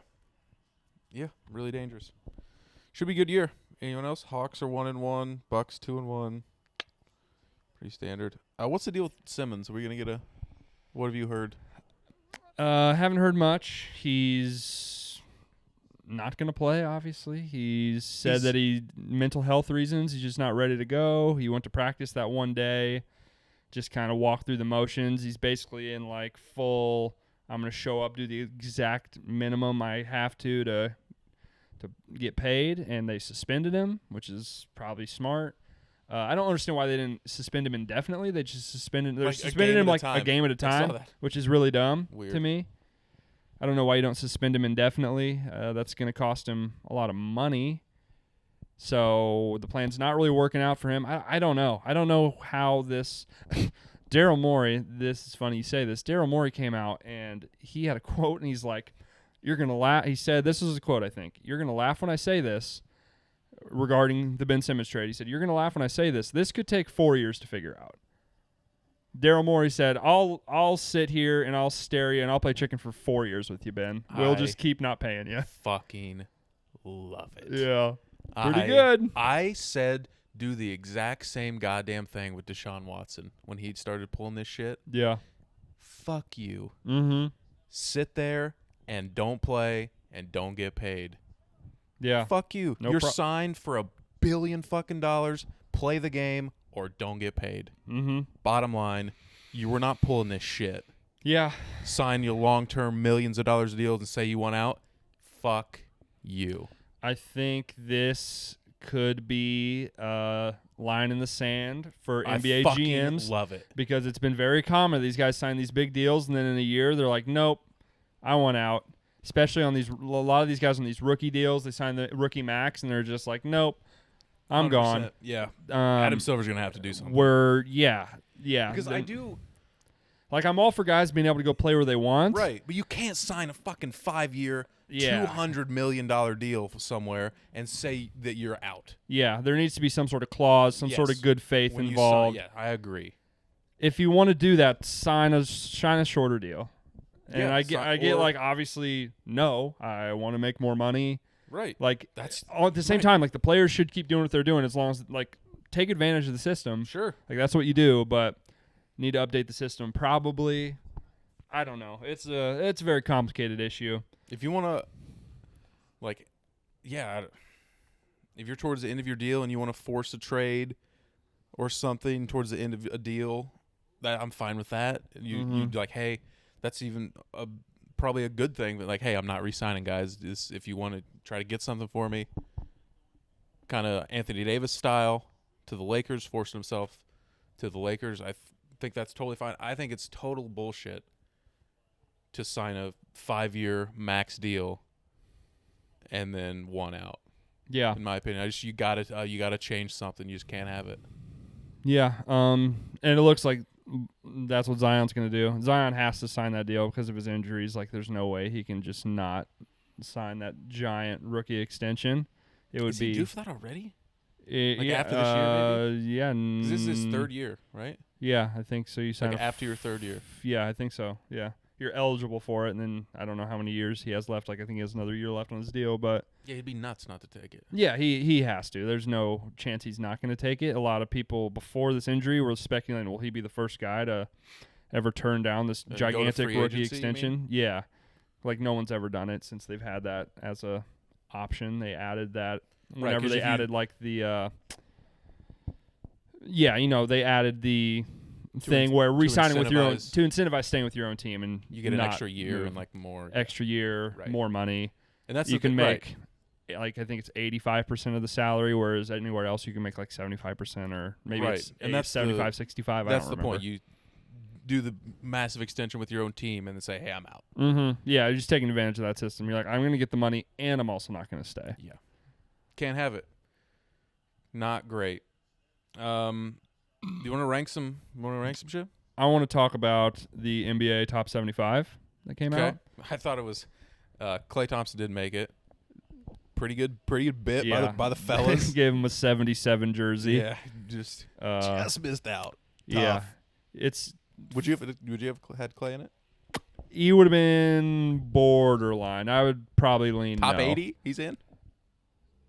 Speaker 2: Yeah, really dangerous. Should be a good year. Anyone else? Hawks are 1-1. Bucks 2-1. Pretty standard. What's the deal with Simmons? Are we gonna get what have you heard?
Speaker 1: Haven't heard much. He's not gonna play. Obviously, he's said that mental health reasons. He's just not ready to go. He went to practice that one day. just kind of walk through the motions. He's basically in like full, I'm going to show up, do the exact minimum I have to get paid, and they suspended him, which is probably smart. I don't understand why they didn't suspend him indefinitely. They just suspended him like a game at a time, which is really dumb to me. I don't know why you don't suspend him indefinitely. That's going to cost him a lot of money. So the plan's not really working out for him. I don't know. I don't know how this Daryl Morey, this is funny you say this. Daryl Morey came out and he had a quote and he's like, "You're going to laugh." He said, this is a quote, I think. "You're going to laugh when I say this," regarding the Ben Simmons trade. He said, "You're going to laugh when I say this. This could take 4 years to figure out." Daryl Morey said, I'll sit here and I'll stare you and I'll play chicken for 4 years with you, Ben. We'll just keep not paying you.
Speaker 2: Fucking love it.
Speaker 1: Yeah. Pretty good.
Speaker 2: I said do the exact same goddamn thing with Deshaun Watson when he started pulling this shit.
Speaker 1: Yeah.
Speaker 2: Fuck you.
Speaker 1: Mm-hmm.
Speaker 2: Sit there and don't play and don't get paid.
Speaker 1: Yeah.
Speaker 2: Fuck you. You're signed for $1 billion fucking dollars. Play the game or don't get paid.
Speaker 1: Mm-hmm.
Speaker 2: Bottom line, you were not pulling this shit.
Speaker 1: Yeah.
Speaker 2: Sign your long-term millions of dollars deals and say you want out. Fuck you.
Speaker 1: I think this could be a line in the sand for NBA GMs.
Speaker 2: Love it.
Speaker 1: Because it's been very common. These guys sign these big deals, and then in a year, they're like, nope, I want out. Especially on a lot of these guys on these rookie deals, they sign the rookie max, and they're just like, nope, I'm 100%. Gone.
Speaker 2: Yeah. Adam Silver's going to have to do something.
Speaker 1: Yeah. Because I'm all for guys being able to go play where they want.
Speaker 2: Right. But you can't sign a fucking 5-year, $200 million deal somewhere and say that you're out.
Speaker 1: Yeah. There needs to be some sort of clause, some sort of good faith involved.
Speaker 2: Yeah, I agree.
Speaker 1: If you want to do that, sign a shorter deal. And I get like, obviously, no, I want to make more money.
Speaker 2: Right.
Speaker 1: Like, that's at the same time, like, the players should keep doing what they're doing as long as, like, take advantage of the system.
Speaker 2: Sure.
Speaker 1: Like, that's what you do, but need to update the system probably. I don't know. It's a very complicated issue.
Speaker 2: If you want to, like, if you're towards the end of your deal and you want to force a trade or something towards the end of a deal, that I'm fine with that. You'd like, hey, that's even probably a good thing. But like, hey, I'm not re-signing, guys. If you want to try to get something for me, kind of Anthony Davis style to the Lakers, forcing himself to the Lakers. I think that's totally fine. I think it's total bullshit to sign a 5-year max deal and then one out.
Speaker 1: Yeah,
Speaker 2: in my opinion, you gotta change something. You just can't have it.
Speaker 1: Yeah, and it looks like that's what Zion's going to do. Zion has to sign that deal because of his injuries. Like, there's no way he can just not sign that giant rookie extension. It would be.
Speaker 2: Is he due for that already?
Speaker 1: After
Speaker 2: this year, maybe?
Speaker 1: Yeah.
Speaker 2: This is his third year, right?
Speaker 1: Yeah, I think so. You sign
Speaker 2: after your third year.
Speaker 1: Yeah, I think so. Yeah. You're eligible for it, and then I don't know how many years he has left. Like, I think he has another year left on his deal, but
Speaker 2: yeah, he'd be nuts not to take it.
Speaker 1: Yeah, he has to. There's no chance he's not going to take it. A lot of people before this injury were speculating, will he be the first guy to ever turn down this gigantic rookie extension? Yeah, like no one's ever done it since they've had that as a option. They added that whenever they added like the they added the thing where re-signing with your own to incentivize staying with your own team, and
Speaker 2: you get an extra year and like more
Speaker 1: extra year, more money,
Speaker 2: and that's
Speaker 1: you can make like I think it's 85% of the salary, whereas anywhere else you can make like 75% or maybe it's and that's 75, 65.
Speaker 2: That's
Speaker 1: I don't
Speaker 2: the point. You do the massive extension with your own team and then say, hey, I'm out.
Speaker 1: Mm-hmm. Yeah, you're just taking advantage of that system. You're like, I'm going to get the money and I'm also not going to stay.
Speaker 2: Yeah, can't have it. Not great. Do you want to rank some? Shit?
Speaker 1: I want to talk about the NBA top 75 that came out.
Speaker 2: I thought it was Klay Thompson did make it. Pretty good bit by the fellas.
Speaker 1: Gave him a 77 jersey.
Speaker 2: Yeah, just missed out. Tough.
Speaker 1: Yeah, it's.
Speaker 2: Would you have had Klay in it?
Speaker 1: He would have been borderline. I would probably lean
Speaker 2: top
Speaker 1: no.
Speaker 2: 80. He's in.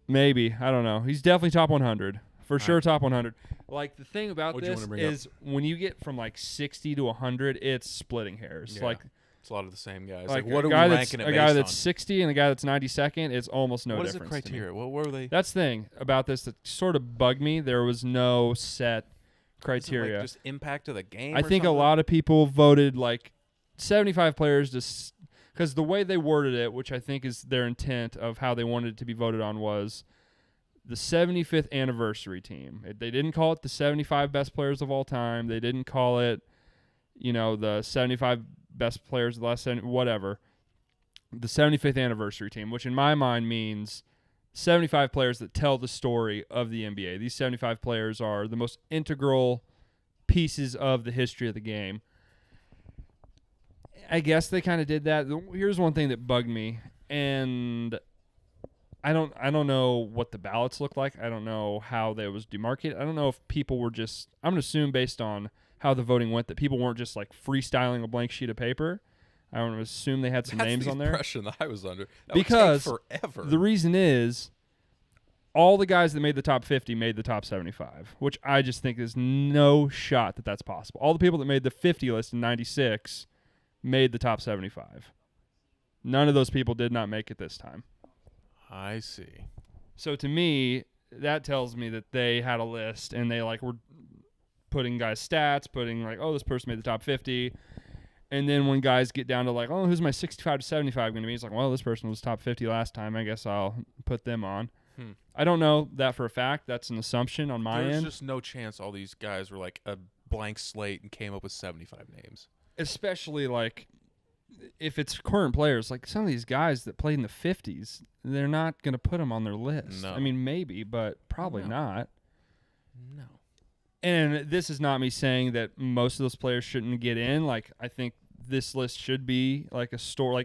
Speaker 1: Maybe, I don't know. He's definitely top 100 for sure. Right. Top 100. Like the thing about this is when you get from like 60 to 100, it's splitting hairs.
Speaker 2: Yeah.
Speaker 1: Like
Speaker 2: it's a lot of the same guys.
Speaker 1: Like
Speaker 2: what
Speaker 1: are we
Speaker 2: ranking it based on?
Speaker 1: A guy that's 60 and a guy that's 92nd, it's almost no difference.
Speaker 2: What is the criteria? What were they?
Speaker 1: That's the thing about this that sort of bugged me. There was no set criteria.
Speaker 2: Like just impact of the game.
Speaker 1: I think a lot of people voted like 75 players because the way they worded it, which I think is their intent of how they wanted it to be voted on, was the 75th anniversary team. They didn't call it the 75 best players of all time. They didn't call it, the 75 best players of the last 70, whatever. The 75th anniversary team, which in my mind means 75 players that tell the story of the NBA. These 75 players are the most integral pieces of the history of the game. I guess they kind of did that. Here's one thing that bugged me, and I don't know what the ballots look like. I don't know how they was demarcated. I don't know if people were just, I'm going to assume based on how the voting went that people weren't just like freestyling a blank sheet of paper. I want to assume they had some names on there.
Speaker 2: That's the impression that I was under. That
Speaker 1: because
Speaker 2: would take forever.
Speaker 1: The reason is all the guys that made the top 50 made the top 75, which I just think is no shot that that's possible. All the people that made the 50 list in 96 made the top 75. None of those people did not make it this time.
Speaker 2: I see.
Speaker 1: So to me, that tells me that they had a list and they were putting guys' stats, putting this person made the top 50. And then when guys get down to who's my 65 to 75 going to be? It's this person was top 50 last time. I guess I'll put them on. I don't know that for a fact. That's an assumption on my end.
Speaker 2: There's just no chance all these guys were like a blank slate and came up with 75 names.
Speaker 1: Especially if it's current players, some of these guys that played in the 50s, they're not going to put them on their list.
Speaker 2: No.
Speaker 1: I mean, maybe, but probably not.
Speaker 2: No.
Speaker 1: And this is not me saying that most of those players shouldn't get in. I think this list should be a store.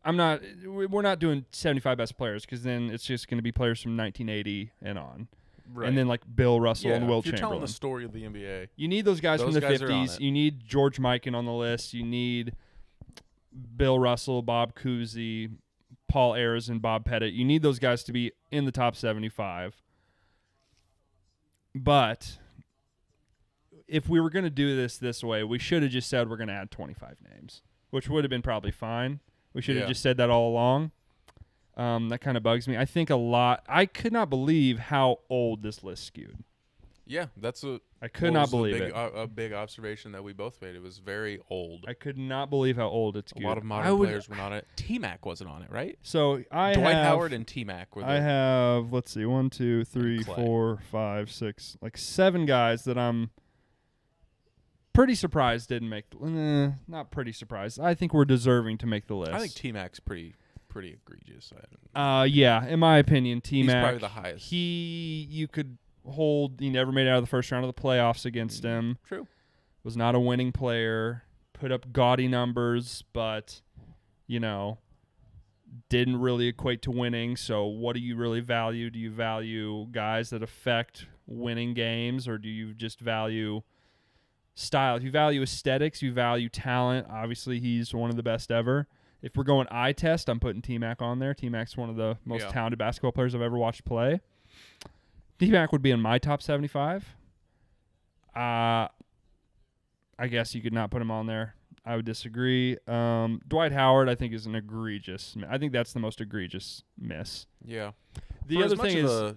Speaker 1: We're not doing 75 best players because then it's just going to be players from 1980 and on. Right. And then Bill Russell and Wilt Chamberlain.
Speaker 2: If you're telling the story of the NBA.
Speaker 1: You need those guys from the 50s. You need George Mikan on the list. You need Bill Russell, Bob Cousy, Paul Ayers, and Bob Pettit. You need those guys to be in the top 75. But if we were going to do this way, we should have just said we're going to add 25 names, which would have been probably fine. We should have just said that all along. That kind of bugs me. I think I could not believe how old this list skewed.
Speaker 2: Yeah,
Speaker 1: I could not believe it.
Speaker 2: A big observation that we both made. It was very old.
Speaker 1: I could not believe how old it skewed.
Speaker 2: A lot of modern players were not on it. T-Mac wasn't on it, right?
Speaker 1: So Dwight
Speaker 2: Howard and T-Mac were there.
Speaker 1: I have, let's see, 1, 2, 3, 4, 5, 6, 7 guys that I'm pretty surprised didn't make not pretty surprised. I think we're deserving to make the list.
Speaker 2: I think T-Mac's pretty egregious.
Speaker 1: Yeah, in my opinion, T-Mac.
Speaker 2: He's probably the highest.
Speaker 1: You could hold. He never made it out of the first round of the playoffs against him.
Speaker 2: True.
Speaker 1: Was not a winning player. Put up gaudy numbers, but didn't really equate to winning. So what do you really value? Do you value guys that affect winning games, or do you just value style? If you value aesthetics, you value talent. Obviously, he's one of the best ever. If we're going eye test, I'm putting T-Mac on there. T-Mac's one of the most talented basketball players I've ever watched play. T-Mac would be in my top 75. I guess you could not put him on there. I would disagree. Dwight Howard, I think, is an egregious. I think that's the most egregious miss.
Speaker 2: Yeah.
Speaker 1: The other thing is,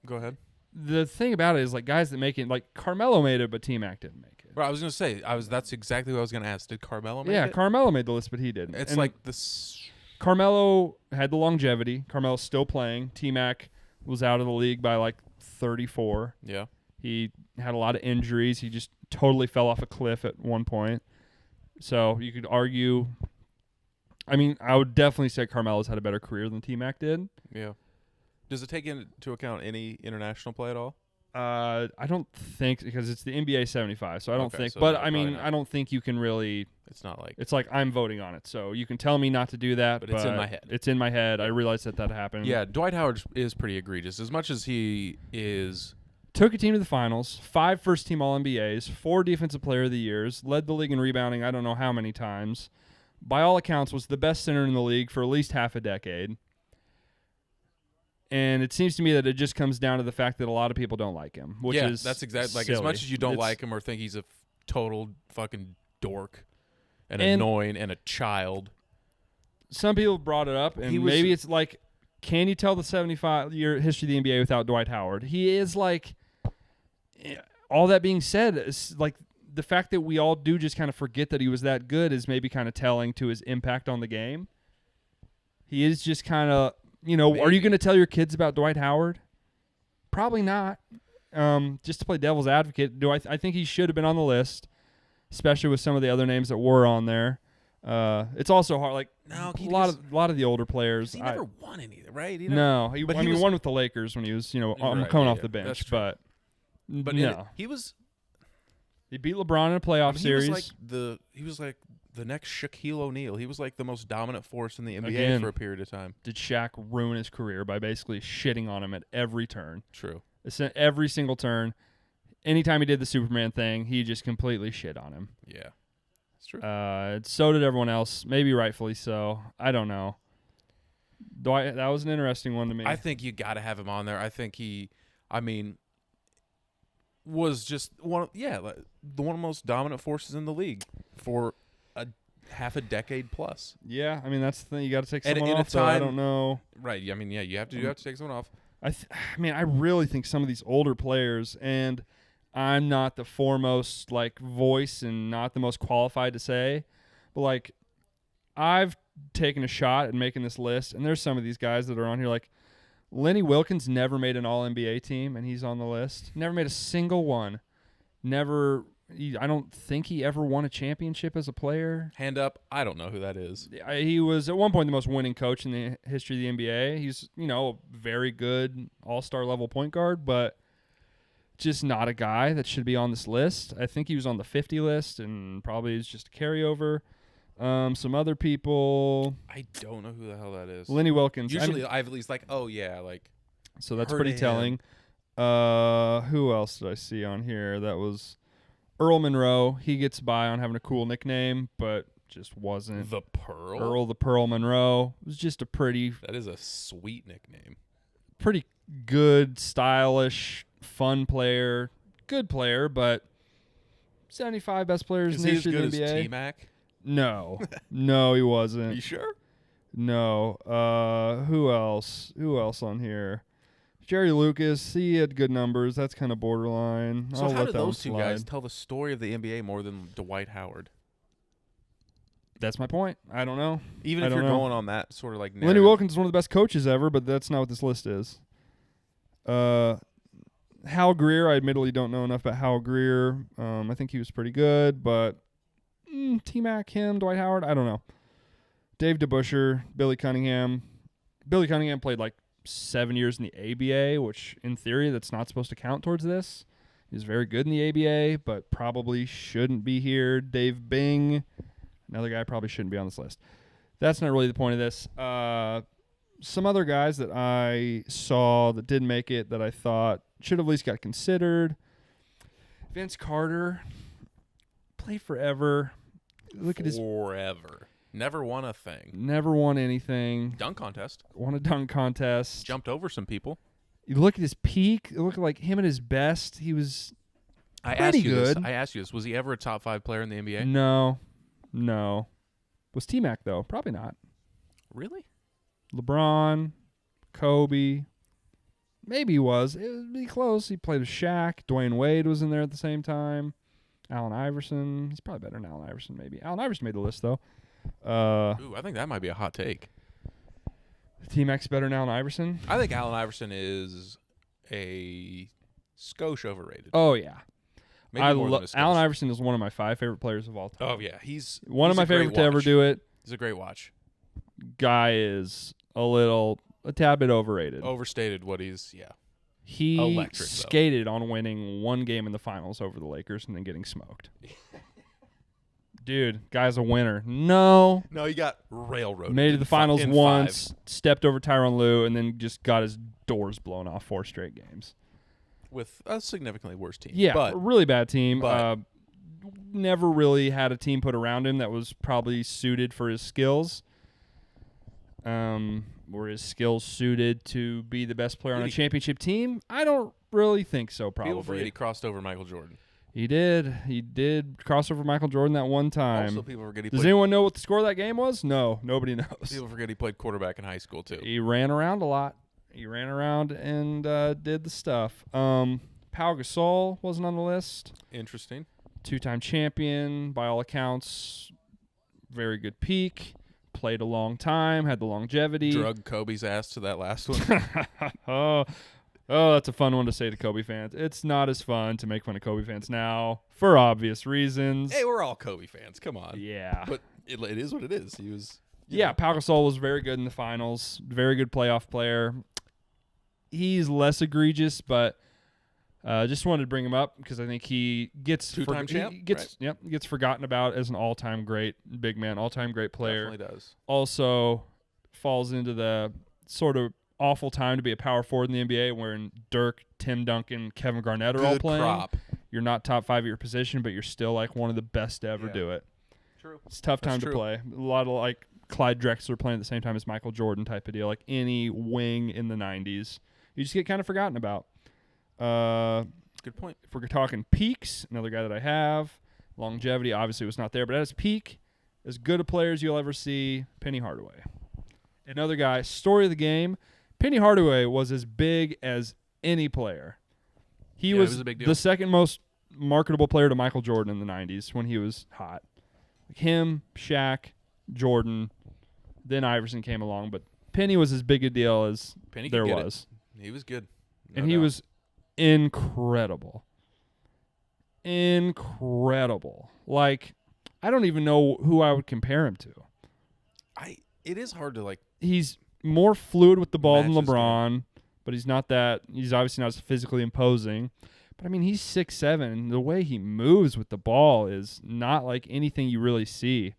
Speaker 2: go ahead.
Speaker 1: The thing about it is, guys that make it, Carmelo made it, but T-Mac didn't make it.
Speaker 2: Well, I was going to say, that's exactly what I was going to ask. Did Carmelo make it?
Speaker 1: Yeah, Carmelo made the list, but he didn't.
Speaker 2: It's this.
Speaker 1: Carmelo had the longevity. Carmelo's still playing. T-Mac was out of the league by 34.
Speaker 2: Yeah.
Speaker 1: He had a lot of injuries. He just totally fell off a cliff at one point. So you could argue. I mean, I would definitely say Carmelo's had a better career than T-Mac did.
Speaker 2: Yeah. Does it take into account any international play at all?
Speaker 1: I don't think, because it's the NBA 75, so I don't think.
Speaker 2: So
Speaker 1: but I mean, I don't think you can really.
Speaker 2: It's not like.
Speaker 1: It's I'm voting on it, so you can tell me not to do that.
Speaker 2: But it's in my head.
Speaker 1: It's in my head. I realize that happened.
Speaker 2: Yeah, Dwight Howard is pretty egregious. As much as he is.
Speaker 1: Took a team to the finals, 5 first-team All-NBAs, 4 Defensive Player of the Years, led the league in rebounding I don't know how many times. By all accounts, was the best center in the league for at least half a decade. And it seems to me that it just comes down to the fact that a lot of people don't like him, which is
Speaker 2: that's exactly
Speaker 1: silly.
Speaker 2: As much as you don't like him or think he's a total fucking dork and annoying and a child.
Speaker 1: Some people brought it up, and maybe it's can you tell the 75-year history of the NBA without Dwight Howard? He is all that being said, it's like the fact that we all do just kind of forget that he was that good is maybe kind of telling to his impact on the game. He is just kind of, maybe. Are you going to tell your kids about Dwight Howard? Probably not. Just to play devil's advocate, I think he should have been on the list, especially with some of the other names that were on there. It's also hard. Like
Speaker 2: no,
Speaker 1: a lot of the older players.
Speaker 2: He never won anything, right?
Speaker 1: He won with the Lakers when he was, coming off the bench. But no,
Speaker 2: he
Speaker 1: beat LeBron in a playoff series.
Speaker 2: He was like the next Shaquille O'Neal. He was like the most dominant force in the NBA
Speaker 1: Again,
Speaker 2: for a period of time.
Speaker 1: Did Shaq ruin his career by basically shitting on him at every turn?
Speaker 2: True.
Speaker 1: Every single turn. Anytime he did the Superman thing, he just completely shit on him.
Speaker 2: Yeah. It's true.
Speaker 1: So did everyone else. Maybe rightfully so. I don't know. Dwight, that was an interesting one to me.
Speaker 2: I think you got to have him on there. I think was just one of the most dominant forces in the league for a half a decade plus.
Speaker 1: Yeah, I mean that's the thing. You got to take someone off. I don't know.
Speaker 2: Right. I mean, you have to take someone off.
Speaker 1: I really think some of these older players, and I'm not the foremost voice and not the most qualified to say, but I've taken a shot at making this list, and there's some of these guys that are on here Lenny Wilkins never made an All-NBA team, and he's on the list. Never made a single one. Never. I don't think he ever won a championship as a player.
Speaker 2: Hand up. I don't know who that is.
Speaker 1: He was at one point the most winning coach in the history of the NBA. He's, a very good all-star level point guard, but just not a guy that should be on this list. I think he was on the 50 list and probably is just a carryover. Some other people.
Speaker 2: I don't know who the hell that is.
Speaker 1: Lenny Wilkins.
Speaker 2: Usually I've at least
Speaker 1: so that's pretty telling. Who else did I see on here that was Earl Monroe? He gets by on having a cool nickname, but just wasn't.
Speaker 2: The Pearl?
Speaker 1: Earl the Pearl Monroe. It was just a pretty.
Speaker 2: That is a sweet nickname.
Speaker 1: Pretty good, stylish, fun player. Good player, but 75 best players in the history of the NBA.
Speaker 2: Is he as good as T-Mac?
Speaker 1: No. No, he wasn't.
Speaker 2: You sure?
Speaker 1: No. Who else? Who else on here? Jerry Lucas, he had good numbers. That's kind of borderline.
Speaker 2: So how did those two guys tell the story of the NBA more than Dwight Howard?
Speaker 1: That's my point. I don't know.
Speaker 2: Even if you're going on that sort of narrative.
Speaker 1: Lenny Wilkins is one of the best coaches ever, but that's not what this list is. Hal Greer, I admittedly don't know enough about Hal Greer. I think he was pretty good, but T-Mac, him, Dwight Howard, I don't know. Dave DeBusschere, Billy Cunningham. Billy Cunningham played 7 years in the ABA, which in theory that's not supposed to count towards this. He's very good in the ABA, but probably shouldn't be here. Dave Bing, another guy probably shouldn't be on this list. That's not really the point of this. Some other guys that I saw that didn't make it that I thought should have at least got considered. Vince Carter, played forever. Look at his
Speaker 2: forever. Never won a thing.
Speaker 1: Never won anything.
Speaker 2: Dunk contest.
Speaker 1: Won a dunk contest.
Speaker 2: Jumped over some people.
Speaker 1: You look at his peak. It looked like him at his best. He was pretty good.
Speaker 2: I asked you this. Was he ever a top 5 player in the NBA?
Speaker 1: No. Was T-Mac, though? Probably not.
Speaker 2: Really?
Speaker 1: LeBron, Kobe. Maybe he was. It would be close. He played with Shaq. Dwayne Wade was in there at the same time. Allen Iverson. He's probably better than Allen Iverson, maybe. Allen Iverson made the list, though.
Speaker 2: I think that might be a hot take.
Speaker 1: T-Mac's better than Allen Iverson?
Speaker 2: I think Allen Iverson is a skosh overrated.
Speaker 1: Oh, yeah.
Speaker 2: Maybe more than a skosh.
Speaker 1: Allen Iverson is one of my 5 favorite players of all time.
Speaker 2: Oh, yeah. He's
Speaker 1: one of my favorite to ever do it.
Speaker 2: He's a great watch.
Speaker 1: Guy is a tad bit overrated.
Speaker 2: Overstated what he's, yeah.
Speaker 1: He
Speaker 2: electric,
Speaker 1: skated on winning one game in the finals over the Lakers and then getting smoked. Dude, guy's a winner. No,
Speaker 2: he got railroaded.
Speaker 1: Made it to the finals once, stepped over Tyronn Lue, and then just got his doors blown off 4 straight games.
Speaker 2: With a significantly worse team.
Speaker 1: Yeah,
Speaker 2: but,
Speaker 1: a really bad team.
Speaker 2: But,
Speaker 1: never really had a team put around him that was probably suited for his skills. Were his skills suited to be the best player on a championship team? I don't really think so, probably.
Speaker 2: People forget he crossed over Michael Jordan.
Speaker 1: He did. He did cross over Michael Jordan that one time.
Speaker 2: Also, people forget
Speaker 1: Does anyone know what the score of that game was? No, nobody knows.
Speaker 2: People forget he played quarterback in high school, too.
Speaker 1: He ran around a lot. He ran around and did the stuff. Pat Pau Gasol wasn't on the list.
Speaker 2: Interesting.
Speaker 1: 2-time champion, by all accounts. Very good peak. Played a long time, had the longevity.
Speaker 2: Drug Kobe's ass to that last one.
Speaker 1: Oh, that's a fun one to say to Kobe fans. It's not as fun to make fun of Kobe fans now for obvious reasons.
Speaker 2: Hey, we're all Kobe fans. Come on.
Speaker 1: Yeah.
Speaker 2: But it is what it is. He was.
Speaker 1: Yeah, Pau Gasol was very good in the finals. Very good playoff player. He's less egregious, but just wanted to bring him up because I think he gets
Speaker 2: two-time champ.
Speaker 1: Gets forgotten about as an all-time great big man, all-time great player.
Speaker 2: Definitely does.
Speaker 1: Also falls into the sort of awful time to be a power forward in the NBA when Dirk, Tim Duncan, Kevin Garnett are all playing.
Speaker 2: Crop.
Speaker 1: You're not top 5 at your position, but you're still like one of the best to ever do it.
Speaker 2: True.
Speaker 1: It's a tough time to play. A lot of like Clyde Drexler playing at the same time as Michael Jordan type of deal, like any wing in the 90s. You just get kind of forgotten about.
Speaker 2: Good point.
Speaker 1: If we're talking peaks, another guy that I have, longevity obviously was not there, but at his peak, as good a player as you'll ever see, Penny Hardaway. Another guy, story of the game, Penny Hardaway was as big as any player. He was
Speaker 2: a big deal.
Speaker 1: the second most marketable player to Michael Jordan in the 90s when he was hot. Like him, Shaq, Jordan, then Iverson came along, but Penny was as big a deal as
Speaker 2: Penny
Speaker 1: there
Speaker 2: could get
Speaker 1: was.
Speaker 2: He was good.
Speaker 1: And he was incredible. Incredible. Like, I don't even know who I would compare him to.
Speaker 2: It is hard to, like...
Speaker 1: He's more fluid with the ball than
Speaker 2: match his
Speaker 1: LeBron, but he's not that... He's obviously not as physically imposing. But, I mean, he's 6'7", and the way he moves with the ball is not like anything you really see.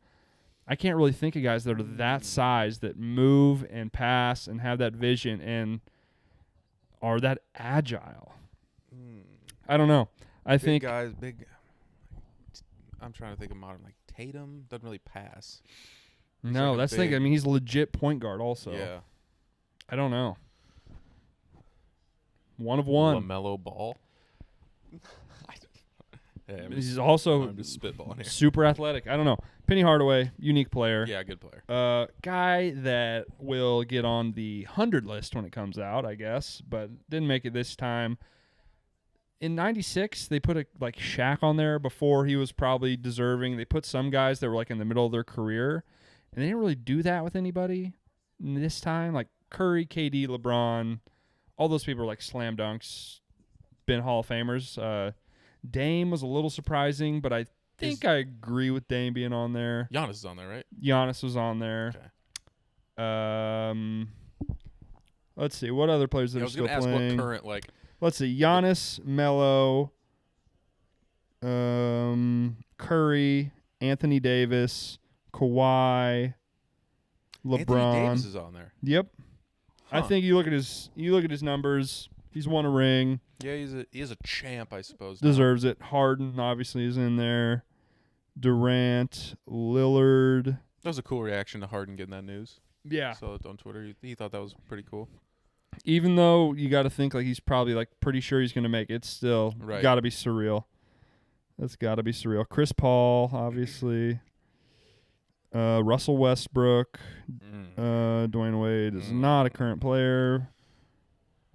Speaker 1: I can't really think of guys that are that size that move and pass and have that vision and are that agile. I don't know. I think
Speaker 2: guys, I'm trying to think of modern, like Tatum doesn't really pass.
Speaker 1: No, that's the thing. I mean, he's a legit point guard also.
Speaker 2: Yeah.
Speaker 1: I don't know. One of one.
Speaker 2: LaMelo Ball.
Speaker 1: He's also
Speaker 2: I'm just spitballing here.
Speaker 1: Super athletic. I don't know. Penny Hardaway, unique player.
Speaker 2: Yeah, good player.
Speaker 1: Guy that will get on the 100 list when it comes out, I guess, but didn't make it this time. In 96, they put like Shaq on there before he was probably deserving. They put some guys that were like in the middle of their career, and they didn't really do that with anybody this time. Like Curry, KD, LeBron, all those people are like slam dunks, been Hall of Famers. Dame was a little surprising, but I think I agree with Dame being on there.
Speaker 2: Giannis is on there, right?
Speaker 1: Giannis was on there.
Speaker 2: Okay.
Speaker 1: Let's see. What other players that are still playing? I was going to ask
Speaker 2: what current, like...
Speaker 1: Let's see. Giannis, Melo, Curry, Anthony Davis, Kawhi, LeBron.
Speaker 2: Anthony Davis is on there.
Speaker 1: Yep.
Speaker 2: Huh.
Speaker 1: I think you look at his numbers. He's won a ring.
Speaker 2: Yeah, he is a champ, I suppose.
Speaker 1: Deserves it. Harden obviously is in there. Durant, Lillard.
Speaker 2: That was a cool reaction to Harden getting that news.
Speaker 1: Yeah.
Speaker 2: I saw it on Twitter. He thought that was pretty cool.
Speaker 1: Even though you got to think like he's probably like pretty sure he's going to make it, it's still got to be surreal. That's got to be surreal. Chris Paul, obviously. Russell Westbrook. Dwayne Wade is not a current player.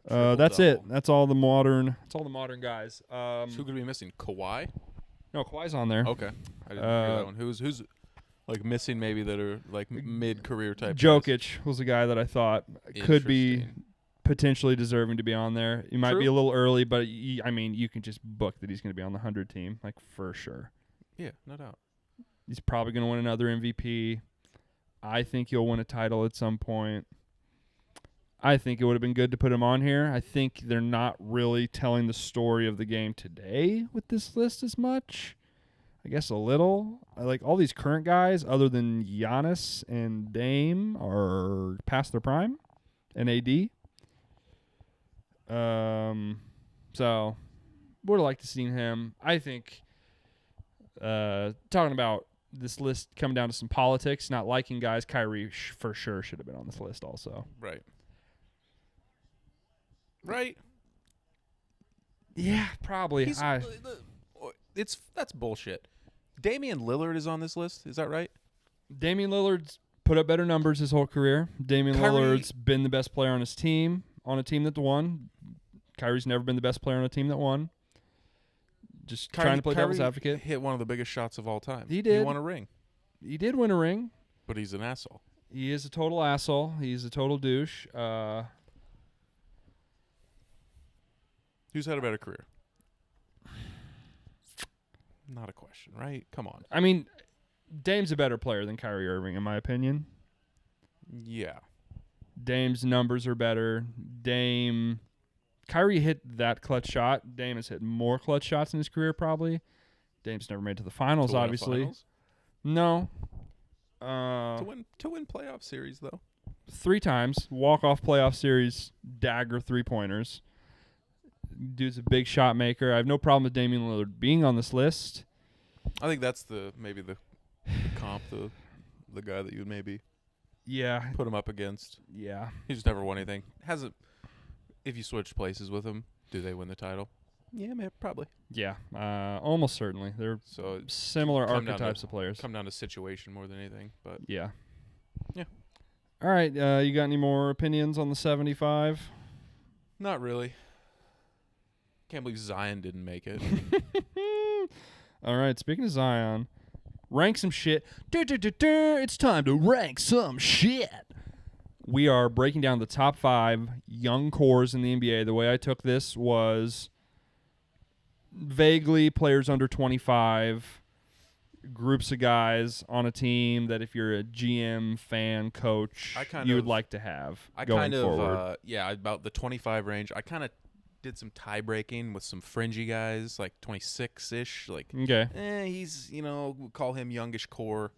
Speaker 1: That's it. That's all the modern. That's all the modern guys.
Speaker 2: So who could be missing? Kawhi?
Speaker 1: No, Kawhi's on there.
Speaker 2: Okay, I didn't hear that one. Who's like missing? Maybe that are like mid-career type.
Speaker 1: Jokic
Speaker 2: guys?
Speaker 1: Was a guy that I thought could be potentially deserving to be on there. He might be a little early, but I mean, you can just book that he's going to be on the 100 team, like for sure.
Speaker 2: Yeah, no doubt.
Speaker 1: He's probably going to win another MVP. I think he'll win a title at some point. I think it would have been good to put him on here. I think they're not really telling the story of the game today with this list as much. I guess a little. I like all these current guys, other than Giannis and Dame, are past their prime, and AD. So would have liked to seen him. I think talking about this list coming down to some politics, not liking guys, Kyrie for sure should have been on this list also.
Speaker 2: Right. Right.
Speaker 1: Yeah, probably.
Speaker 2: That's bullshit. Damian Lillard is on this list. Is that right?
Speaker 1: Damian Lillard's put up better numbers his whole career. Damian Lillard's been the best player on his team, on a team that won. Kyrie's never been the best player on a team that won. just trying to play devil's
Speaker 2: Kyrie
Speaker 1: advocate.
Speaker 2: hit one of the biggest shots of all time.
Speaker 1: He did.
Speaker 2: He won a ring.
Speaker 1: He did win a ring.
Speaker 2: But he's an asshole.
Speaker 1: He is a total asshole. He's a total douche.
Speaker 2: Who's had a better career? Not a question, right? Come on.
Speaker 1: I mean, Dame's a better player than Kyrie Irving, in my opinion.
Speaker 2: Yeah.
Speaker 1: Dame's numbers are better. Kyrie hit that clutch shot. Dame has hit more clutch shots in his career, probably. Dame's never made to the finals,
Speaker 2: To win a
Speaker 1: obviously.
Speaker 2: finals?
Speaker 1: No.
Speaker 2: To win playoff series, though.
Speaker 1: 3 times. Walk-off playoff series, dagger 3-pointers. Dude's a big shot maker. I have no problem with Damian Lillard being on this list.
Speaker 2: I think that's maybe the comp, the guy that you would maybe put him up against.
Speaker 1: Yeah.
Speaker 2: He just never won anything. If you switch places with him, do they win the title? Yeah, maybe, probably.
Speaker 1: Yeah. Almost certainly. They're similar archetypes of players.
Speaker 2: Come down to situation more than anything, but
Speaker 1: yeah.
Speaker 2: Yeah.
Speaker 1: All right. You got any more opinions on the 75?
Speaker 2: Not really. Can't believe Zion didn't make it.
Speaker 1: All right. Speaking of Zion, rank some shit. It's time to rank some shit. We are breaking down the top 5 young cores in the NBA. The way I took this was vaguely players under 25, groups of guys on a team that if you're a GM, fan, coach, you would like to have going forward.
Speaker 2: About the 25 range. I kind of did some tie breaking with some fringy guys, like 26-ish. Like,
Speaker 1: okay.
Speaker 2: He's, we'll call him youngish core.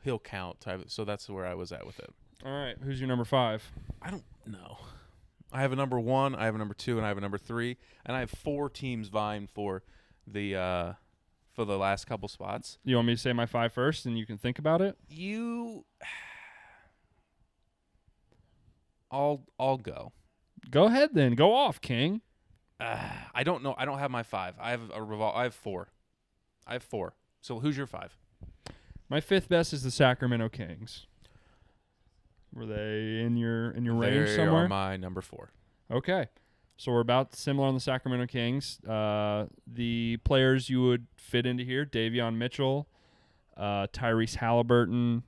Speaker 2: He'll count. So that's where I was at with it.
Speaker 1: All right. Who's your number 5?
Speaker 2: I don't know. I have a number 1, I have a number 2, and I have a number 3. And I have 4 teams vying for the last couple spots.
Speaker 1: You want me to say my 5 first and you can think about it?
Speaker 2: I'll go.
Speaker 1: Go ahead then. Go off, King.
Speaker 2: I don't know. I don't have my 5. I have 4. I have 4. So who's your 5?
Speaker 1: My 5th best is the Sacramento Kings. Were they in your range somewhere?
Speaker 2: They are my number 4.
Speaker 1: Okay. So we're about similar on the Sacramento Kings. The players you would fit into here, Davion Mitchell, Tyrese Halliburton,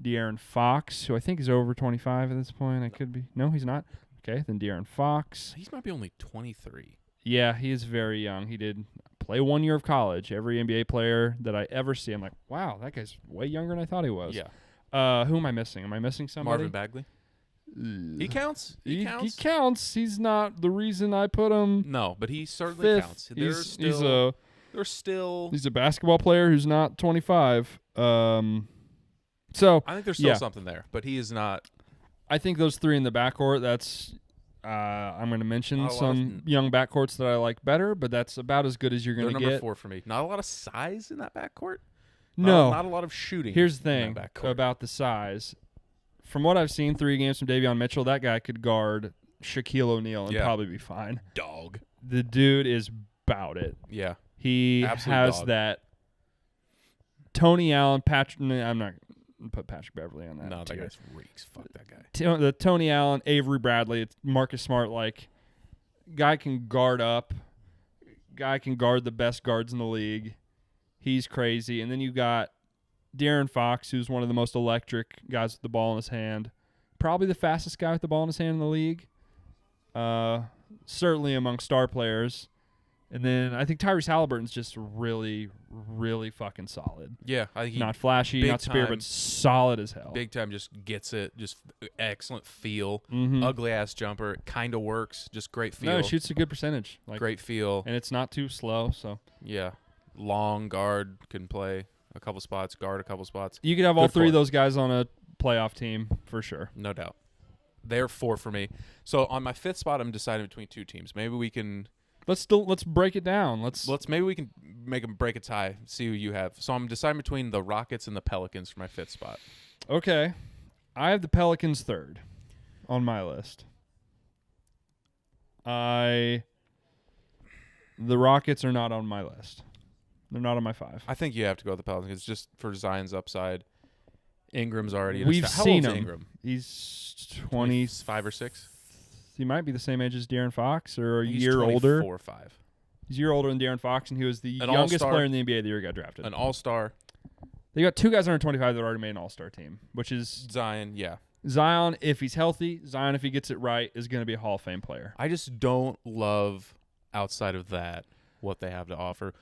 Speaker 1: De'Aaron Fox, who I think is over 25 at this point. I could be. No, he's not. Okay, then De'Aaron Fox.
Speaker 2: He might be only 23.
Speaker 1: Yeah, he is very young. He did play 1 year of college. Every NBA player that I ever see, I'm like, wow, that guy's way younger than I thought he was.
Speaker 2: Yeah.
Speaker 1: Who am I missing? Am I missing somebody?
Speaker 2: Marvin Bagley. He counts.
Speaker 1: He counts. He's not the reason I put him.
Speaker 2: No, but he certainly
Speaker 1: 5th.
Speaker 2: counts.
Speaker 1: He's a basketball player who's not 25. So
Speaker 2: I think there's still something there, but he is not.
Speaker 1: I think those 3 in the backcourt. That's I'm going to mention some young backcourts that I like better, but that's about as good as you're going to get.
Speaker 2: Number 4 for me. Not a lot of size in that backcourt.
Speaker 1: No,
Speaker 2: not a lot of shooting.
Speaker 1: Here's the thing about the size. From what I've seen, 3 games from Davion Mitchell, that guy could guard Shaquille O'Neal and probably be fine.
Speaker 2: Dog.
Speaker 1: The dude is about it.
Speaker 2: Yeah.
Speaker 1: He has that Tony Allen, I'm not going to put Patrick Beverly on that.
Speaker 2: No, that guy's reeks. Fuck that guy.
Speaker 1: The Tony Allen, Avery Bradley, it's Marcus Smart, guy can guard up. Guy can guard the best guards in the league. He's crazy. And then you got De'Aaron Fox, who's one of the most electric guys with the ball in his hand. Probably the fastest guy with the ball in his hand in the league. Certainly among star players. And then I think Tyrese Halliburton's just really, really fucking solid.
Speaker 2: Yeah. I think
Speaker 1: not flashy, not spear, but solid as hell.
Speaker 2: Big time, just gets it. Just excellent feel.
Speaker 1: Mm-hmm.
Speaker 2: Ugly-ass jumper. It kind of works. Just great feel.
Speaker 1: No, it shoots a good percentage.
Speaker 2: Great feel.
Speaker 1: And it's not too slow. So
Speaker 2: yeah. Long guard, can play a couple spots, guard a couple spots.
Speaker 1: You could have all 3 of those guys on a playoff team for sure.
Speaker 2: No doubt. They're 4 for me. So on my 5th spot, I'm deciding between 2 teams. Maybe we can
Speaker 1: let's break it down.
Speaker 2: Maybe we can make them break a tie. See who you have. So I'm deciding between the Rockets and the Pelicans for my 5th spot.
Speaker 1: Okay, I have the Pelicans 3rd on my list. The Rockets are not on my list. They're not on my 5.
Speaker 2: I think you have to go with the Pelicans. It's just for Zion's upside. Ingram's already.
Speaker 1: We've seen him.
Speaker 2: Ingram?
Speaker 1: He's 25
Speaker 2: or 6.
Speaker 1: He might be the same age as De'Aaron Fox, or a
Speaker 2: He's
Speaker 1: year older.
Speaker 2: 4 or 5.
Speaker 1: He's a year older than De'Aaron Fox, and he was the youngest
Speaker 2: all-star,
Speaker 1: player in the NBA the year he got drafted.
Speaker 2: An all-star.
Speaker 1: They got 2 guys under 25 that already made an all-star team, which is
Speaker 2: Zion, yeah.
Speaker 1: Zion, if he's healthy, Zion, if he gets it right, is going to be a Hall of Fame player.
Speaker 2: I just don't love, outside of that, what they have to offer.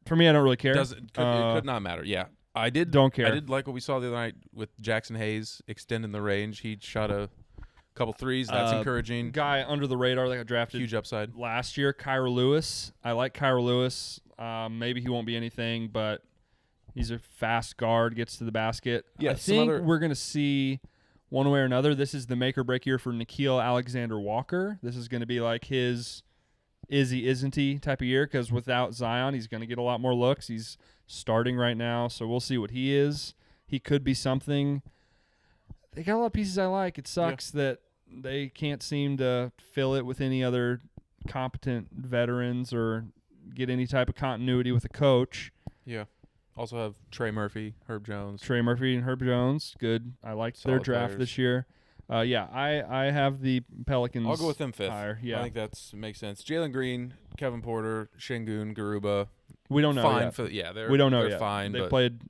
Speaker 1: For me, I don't really care.
Speaker 2: It could not matter. Yeah.
Speaker 1: Don't care.
Speaker 2: I did like what we saw the other night with Jackson Hayes extending the range. He shot a couple threes. That's encouraging.
Speaker 1: Guy under the radar that got drafted.
Speaker 2: Huge upside.
Speaker 1: Last year, Kyra Lewis. I like Kyra Lewis. Maybe he won't be anything, but he's a fast guard, gets to the basket.
Speaker 2: Yeah,
Speaker 1: I think we're going to see one way or another. This is the make or break year for Nickeil Alexander-Walker. This is going to be like his is he, isn't he type of year, because without Zion, he's going to get a lot more looks. He's starting right now, so we'll see what he is. He could be something. They got a lot of pieces I like. It sucks that they can't seem to fill it with any other competent veterans or get any type of continuity with a coach.
Speaker 2: Yeah. Also have Trey Murphy, Herb Jones.
Speaker 1: Trey Murphy and Herb Jones. Good. I liked their draft
Speaker 2: players.
Speaker 1: this year. I have the Pelicans.
Speaker 2: I'll go with them fifth.
Speaker 1: Higher. Yeah.
Speaker 2: I think that makes sense. Jalen Green, Kevin Porter, Şengün, Garuba.
Speaker 1: We don't know
Speaker 2: fine
Speaker 1: yet. We don't know
Speaker 2: they're
Speaker 1: yet.
Speaker 2: fine.
Speaker 1: They played,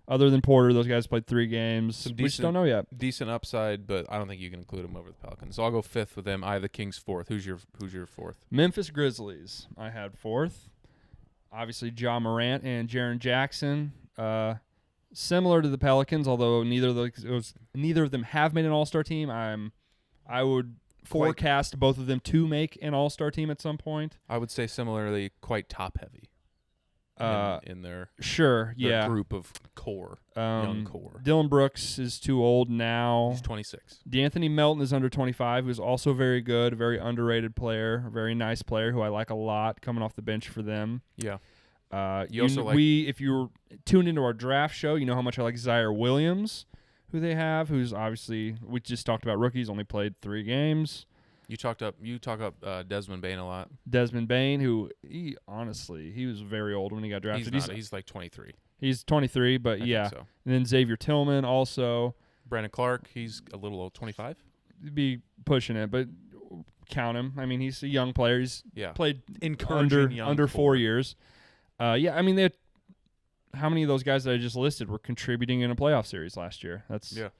Speaker 1: other than Porter, those guys played 3 games. We just don't know yet.
Speaker 2: Decent upside, but I don't think you can include them over the Pelicans. So I'll go fifth with them. I have the Kings fourth. Who's your fourth?
Speaker 1: Memphis Grizzlies. I had fourth. Obviously, Ja Morant and Jaren Jackson. Similar to the Pelicans, although neither of them have made an All-Star team. I would forecast both of them to make an All-Star team at some point.
Speaker 2: I would say similarly quite top-heavy in their group of core, young core.
Speaker 1: Dylan Brooks is too old now.
Speaker 2: He's 26.
Speaker 1: D'Anthony Melton is under 25, who's also very good, a very underrated player, a very nice player who I like a lot, coming off the bench for them.
Speaker 2: Yeah.
Speaker 1: If you were tuned into our draft show, you know how much I like Zaire Williams, who they have, who's obviously, we just talked about rookies, only played 3 games.
Speaker 2: You talk up Desmond Bane a lot.
Speaker 1: Desmond Bane, who he was very old when he got drafted.
Speaker 2: He's like 23.
Speaker 1: He's 23, but
Speaker 2: I
Speaker 1: yeah.
Speaker 2: think so.
Speaker 1: And then Xavier Tillman also.
Speaker 2: Brandon Clark, he's a little old, 25.
Speaker 1: Be pushing it, but count him. I mean, he's a young player. He's played under 4 years. I mean, how many of those guys that I just listed were contributing in a playoff series last year?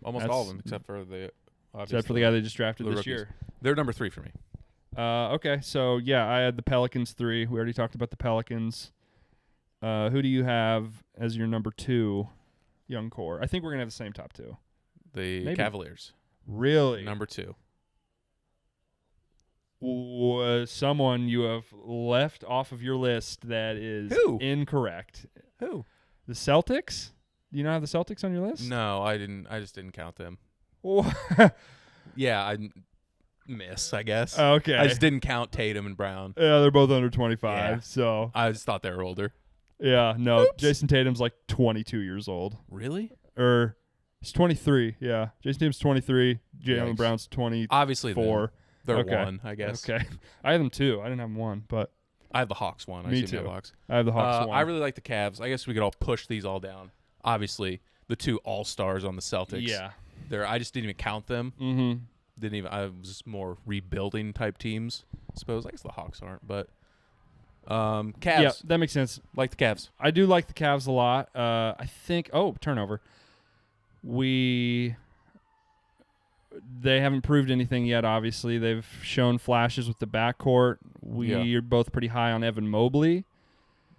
Speaker 2: Almost all of them, except for the
Speaker 1: guy they just drafted this
Speaker 2: rookies.
Speaker 1: year.
Speaker 2: They're number 3 for me.
Speaker 1: Okay, so I had the Pelicans 3. We already talked about the Pelicans. Who do you have as your number 2 young core? I think we're gonna have the same top 2.
Speaker 2: The Cavaliers.
Speaker 1: Really?
Speaker 2: Number 2.
Speaker 1: Someone you have left off of your list that is incorrect.
Speaker 2: Who?
Speaker 1: The Celtics? Do you not have the Celtics on your list?
Speaker 2: No, I didn't. I just didn't count them. Yeah, I miss, I guess.
Speaker 1: Okay.
Speaker 2: I just didn't count Tatum and Brown.
Speaker 1: Yeah, they're both under 25, so.
Speaker 2: I just thought they were older.
Speaker 1: Yeah, no.
Speaker 2: Oops.
Speaker 1: Jason Tatum's like 22 years old.
Speaker 2: Really?
Speaker 1: He's 23, yeah. Jason Tatum's 23. Jaylen Brown's 24.
Speaker 2: Obviously, they're one, I guess.
Speaker 1: Okay. I had them 2. I didn't have 1, but.
Speaker 2: I have the Hawks 1.
Speaker 1: Me too. I have the Hawks 1.
Speaker 2: I really like the Cavs. I guess we could all push these all down. Obviously, the 2 all-stars on the Celtics.
Speaker 1: Yeah.
Speaker 2: I just didn't even count them.
Speaker 1: Mm-hmm.
Speaker 2: I was more rebuilding type teams, I suppose. I guess the Hawks aren't, but Cavs.
Speaker 1: Yeah, that makes sense.
Speaker 2: Like the Cavs.
Speaker 1: I do like the Cavs a lot. I think turnover. They haven't proved anything yet, obviously. They've shown flashes with the backcourt. We're both pretty high on Evan Mobley.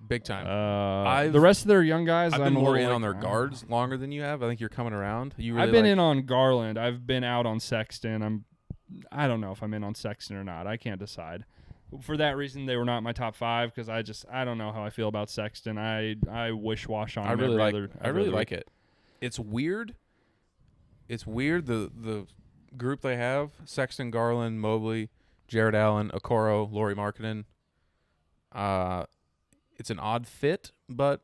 Speaker 2: Big time.
Speaker 1: The rest of their young guys,
Speaker 2: I've been more in on their guards longer than you have. I think you're coming around.
Speaker 1: I've been in on Garland. I've been out on Sexton. I don't know if I'm in on Sexton or not. I can't decide. For that reason, they were not my top 5 because I don't know how I feel about Sexton. I wish-wash on him.
Speaker 2: I really like it. It's weird. It's weird the group they have: Sexton, Garland, Mobley, Jared Allen, Okoro, Lauri Markkanen. It's an odd fit, but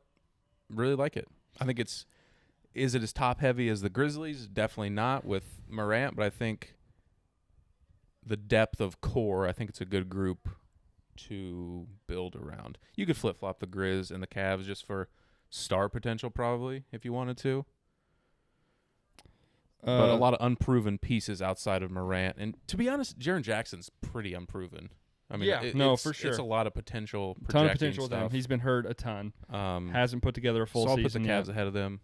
Speaker 2: really like it. I think is it as top heavy as the Grizzlies? Definitely not with Morant, but I think the depth of core, I think it's a good group to build around. You could flip-flop the Grizz and the Cavs just for star potential probably if you wanted to. But a lot of unproven pieces outside of Morant. And to be honest, Jaren Jackson's pretty unproven. I mean,
Speaker 1: for sure.
Speaker 2: It's a lot of potential.
Speaker 1: A ton of potential with him.
Speaker 2: stuff.
Speaker 1: He's been hurt a ton. Hasn't put together a full
Speaker 2: so I'll
Speaker 1: season
Speaker 2: put the Cavs
Speaker 1: yet.
Speaker 2: ahead of them,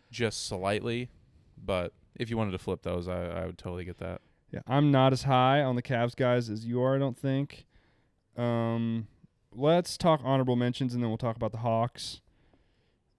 Speaker 2: just slightly. But if you wanted to flip those, I would totally get that.
Speaker 1: Yeah, I'm not as high on the Cavs guys as you are, I don't think. Let's talk honorable mentions, and then we'll talk about the Hawks.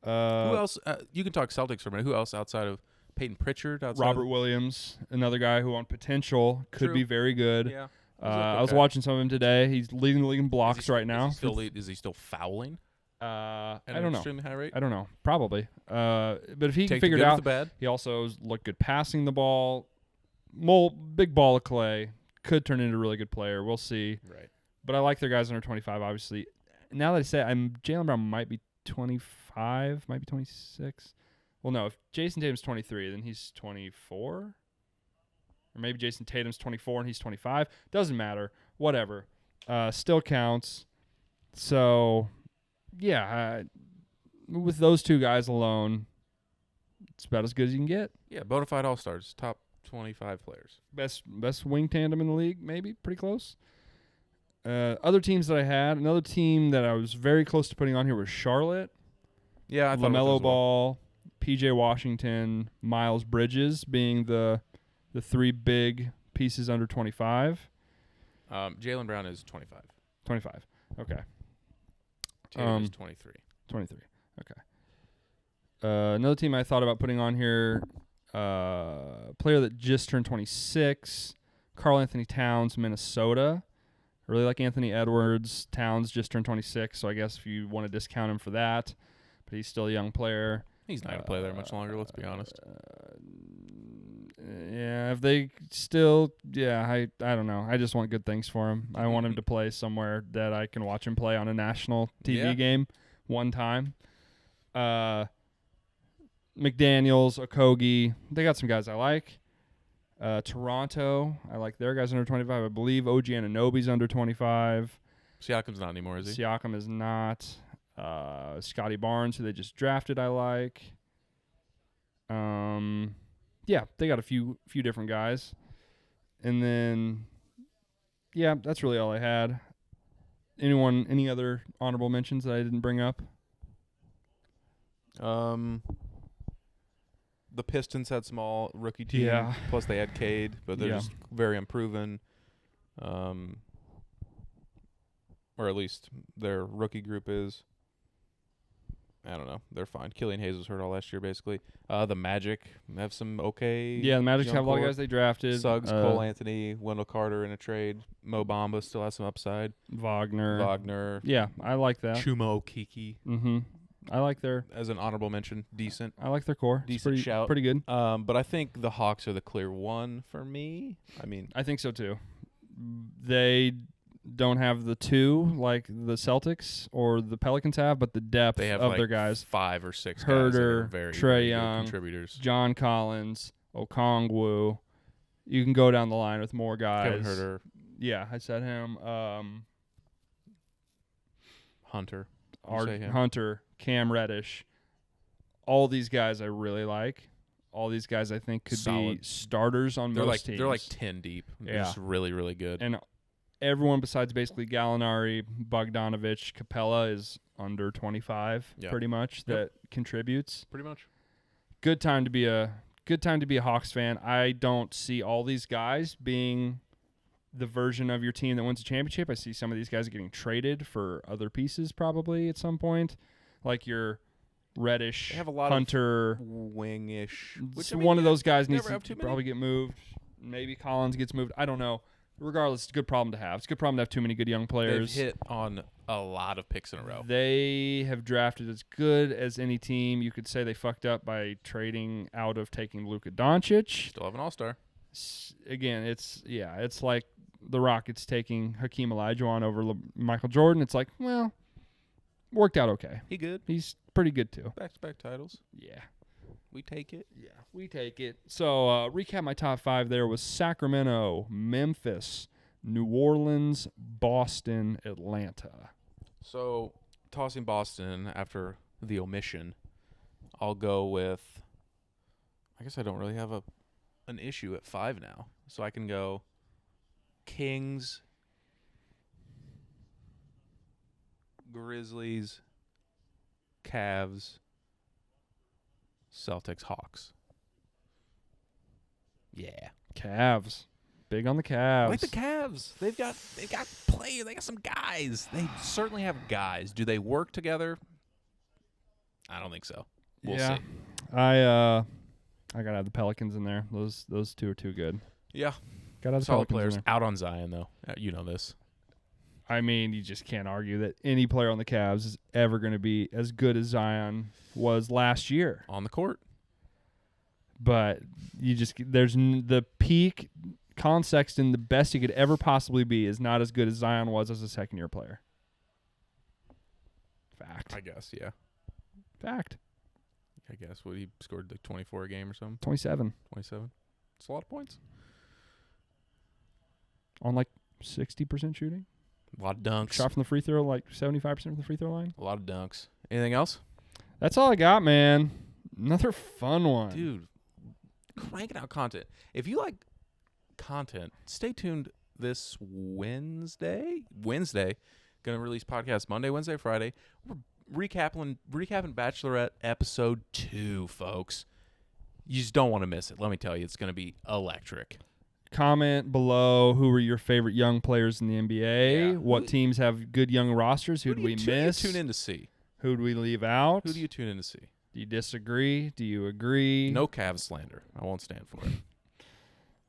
Speaker 2: Who else? You can talk Celtics for a minute. Who else outside of Peyton Pritchard?
Speaker 1: Robert Williams, another guy who on potential could be very good.
Speaker 2: Yeah.
Speaker 1: I was watching some of him today. He's leading the league in blocks right now.
Speaker 2: Is he still fouling?
Speaker 1: I don't know.
Speaker 2: Extremely high rate?
Speaker 1: I don't know. Probably. But if he can figure it out, he also looked good passing the ball. Big ball of clay. Could turn into a really good player. We'll see.
Speaker 2: Right.
Speaker 1: But I like their guys under 25, obviously. Now that I say it, Jaylen Brown might be 25, might be 26. Well, no. If Jason Tatum's 23, then he's 24. Or maybe Jason Tatum's 24 and he's 25. Doesn't matter. Whatever. Still counts. So, yeah. With those two guys alone, it's about as good as you can get.
Speaker 2: Yeah, bona fide all-stars. Top 25 players.
Speaker 1: Best wing tandem in the league, maybe. Pretty close. Other teams that I had, another team that I was very close to putting on here was Charlotte.
Speaker 2: Yeah, I thought
Speaker 1: LaMelo Ball, PJ Washington, Miles Bridges being the three big pieces under 25.
Speaker 2: Jaylen Brown is 25.
Speaker 1: 25. Okay.
Speaker 2: Tatum is 23.
Speaker 1: 23. Okay. Another team I thought about putting on here, player that just turned 26, Karl Anthony Towns, Minnesota. I really like Anthony Edwards. Towns just turned 26, so I guess if you want to discount him for that, but he's still a young player.
Speaker 2: He's not going to play there much longer, let's be honest.
Speaker 1: Yeah, if they still, I don't know. I just want good things for him. I want him to play somewhere that I can watch him play on a national TV game one time. McDaniels, Okogie, they got some guys I like. Toronto, I like their guys under 25. I believe OG Anunoby's under 25.
Speaker 2: Siakam's not anymore, is he?
Speaker 1: Siakam is not. Scotty Barnes, who they just drafted, I like. Yeah, they got a few different guys. And then, that's really all I had. Any other honorable mentions that I didn't bring up?
Speaker 2: The Pistons had small rookie team.
Speaker 1: Yeah.
Speaker 2: Plus they had Cade, but they're just very unproven. Or at least their rookie group is. I don't know. They're fine. Killian Hayes was hurt all last year, basically. The Magic have some okay.
Speaker 1: Yeah, the Magic have a lot of guys they drafted.
Speaker 2: Suggs, Cole Anthony, Wendell Carter in a trade. Mo Bamba still has some upside.
Speaker 1: Wagner. Yeah, I like that.
Speaker 2: Chuma Okeke.
Speaker 1: Mm-hmm. I like their
Speaker 2: as an honorable mention. Decent.
Speaker 1: I like their core.
Speaker 2: Decent shout.
Speaker 1: Pretty good.
Speaker 2: But I think the Hawks are the clear one for me.
Speaker 1: I think so too. They don't have the two like the Celtics or the Pelicans have, but the depth
Speaker 2: they have
Speaker 1: of
Speaker 2: like
Speaker 1: their guys.
Speaker 2: 5 or 6
Speaker 1: Herter,
Speaker 2: guys that are very,
Speaker 1: Trae
Speaker 2: very
Speaker 1: Young,
Speaker 2: contributors.
Speaker 1: John Collins, Okongwu. You can go down the line with more guys.
Speaker 2: Kevin Herter.
Speaker 1: Yeah, I said him.
Speaker 2: Hunter.
Speaker 1: Hunter, Cam Reddish. All these guys I really like. All these guys I think could be starters on most teams.
Speaker 2: They're like 10 deep. They're just really, really good.
Speaker 1: And everyone besides basically Gallinari, Bogdanovich, Capella is under 25 pretty much that contributes.
Speaker 2: Pretty much.
Speaker 1: Good time to be a Hawks fan. I don't see all these guys being the version of your team that wins a championship. I see some of these guys getting traded for other pieces probably at some point. Like your Reddish,
Speaker 2: they have a lot
Speaker 1: Hunter,
Speaker 2: of wing-ish.
Speaker 1: One of those guys needs to probably get moved. Maybe Collins gets moved. I don't know. Regardless, it's a good problem to have. It's a good problem to have too many good young players.
Speaker 2: They've hit on a lot of picks in a row.
Speaker 1: They have drafted as good as any team. You could say they fucked up by trading out of taking Luka Doncic.
Speaker 2: Still have an all-star.
Speaker 1: Again, it's like the Rockets taking Hakeem Olajuwon over Michael Jordan. It's like, well, worked out okay. He's pretty good too.
Speaker 2: Back-to-back titles.
Speaker 1: Yeah.
Speaker 2: We take it.
Speaker 1: Yeah, we take it. So, recap my top 5 there was Sacramento, Memphis, New Orleans, Boston, Atlanta.
Speaker 2: So, tossing Boston after the omission, I'll go with, I guess I don't really have an issue at 5 now. So I can go Kings, Grizzlies, Cavs, Celtics, Hawks. Yeah.
Speaker 1: Cavs. Big on the Cavs.
Speaker 2: I like the Cavs. They've got players. They got some guys. They certainly have guys. Do they work together? I don't think so. We'll see.
Speaker 1: I gotta have the Pelicans in there. Those two are too good.
Speaker 2: Yeah.
Speaker 1: Gotta have the
Speaker 2: Solid
Speaker 1: Pelicans
Speaker 2: players.
Speaker 1: in there.
Speaker 2: Out on Zion, though. You know this.
Speaker 1: I mean, you just can't argue that any player on the Cavs is ever going to be as good as Zion was last year.
Speaker 2: On the court.
Speaker 1: But the peak Colin Sexton, the best he could ever possibly be, is not as good as Zion was as a second-year player. Fact.
Speaker 2: I guess, yeah.
Speaker 1: Fact.
Speaker 2: I guess. What, he scored like 24 a game or something?
Speaker 1: 27.
Speaker 2: 27. It's a lot of points.
Speaker 1: On like 60% shooting.
Speaker 2: A lot of dunks.
Speaker 1: Shot from the free throw, like 75% from the free throw line.
Speaker 2: A lot of dunks. Anything else?
Speaker 1: That's all I got, man. Another fun one.
Speaker 2: Dude, cranking out content. If you like content, stay tuned this Wednesday. Going to release podcast Monday, Wednesday, Friday. We're recapping Bachelorette episode 2, folks. You just don't want to miss it. Let me tell you, it's going to be electric.
Speaker 1: Comment below who were your favorite young players in the NBA.
Speaker 2: Yeah.
Speaker 1: What teams have good young rosters? Who do we miss?
Speaker 2: Who do you tune in to see?
Speaker 1: Who do we leave out?
Speaker 2: Who do you tune in to see?
Speaker 1: Do you disagree? Do you agree?
Speaker 2: No Cavs slander. I won't stand for it.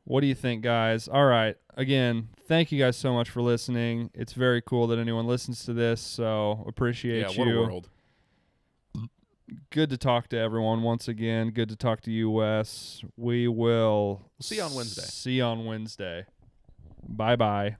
Speaker 1: What do you think, guys? All right. Again, thank you guys so much for listening. It's very cool that anyone listens to this, so appreciate you.
Speaker 2: Yeah, what a world.
Speaker 1: Good to talk to everyone once again. Good to talk to you, Wes. We will
Speaker 2: see you on Wednesday.
Speaker 1: See you on Wednesday. Bye-bye.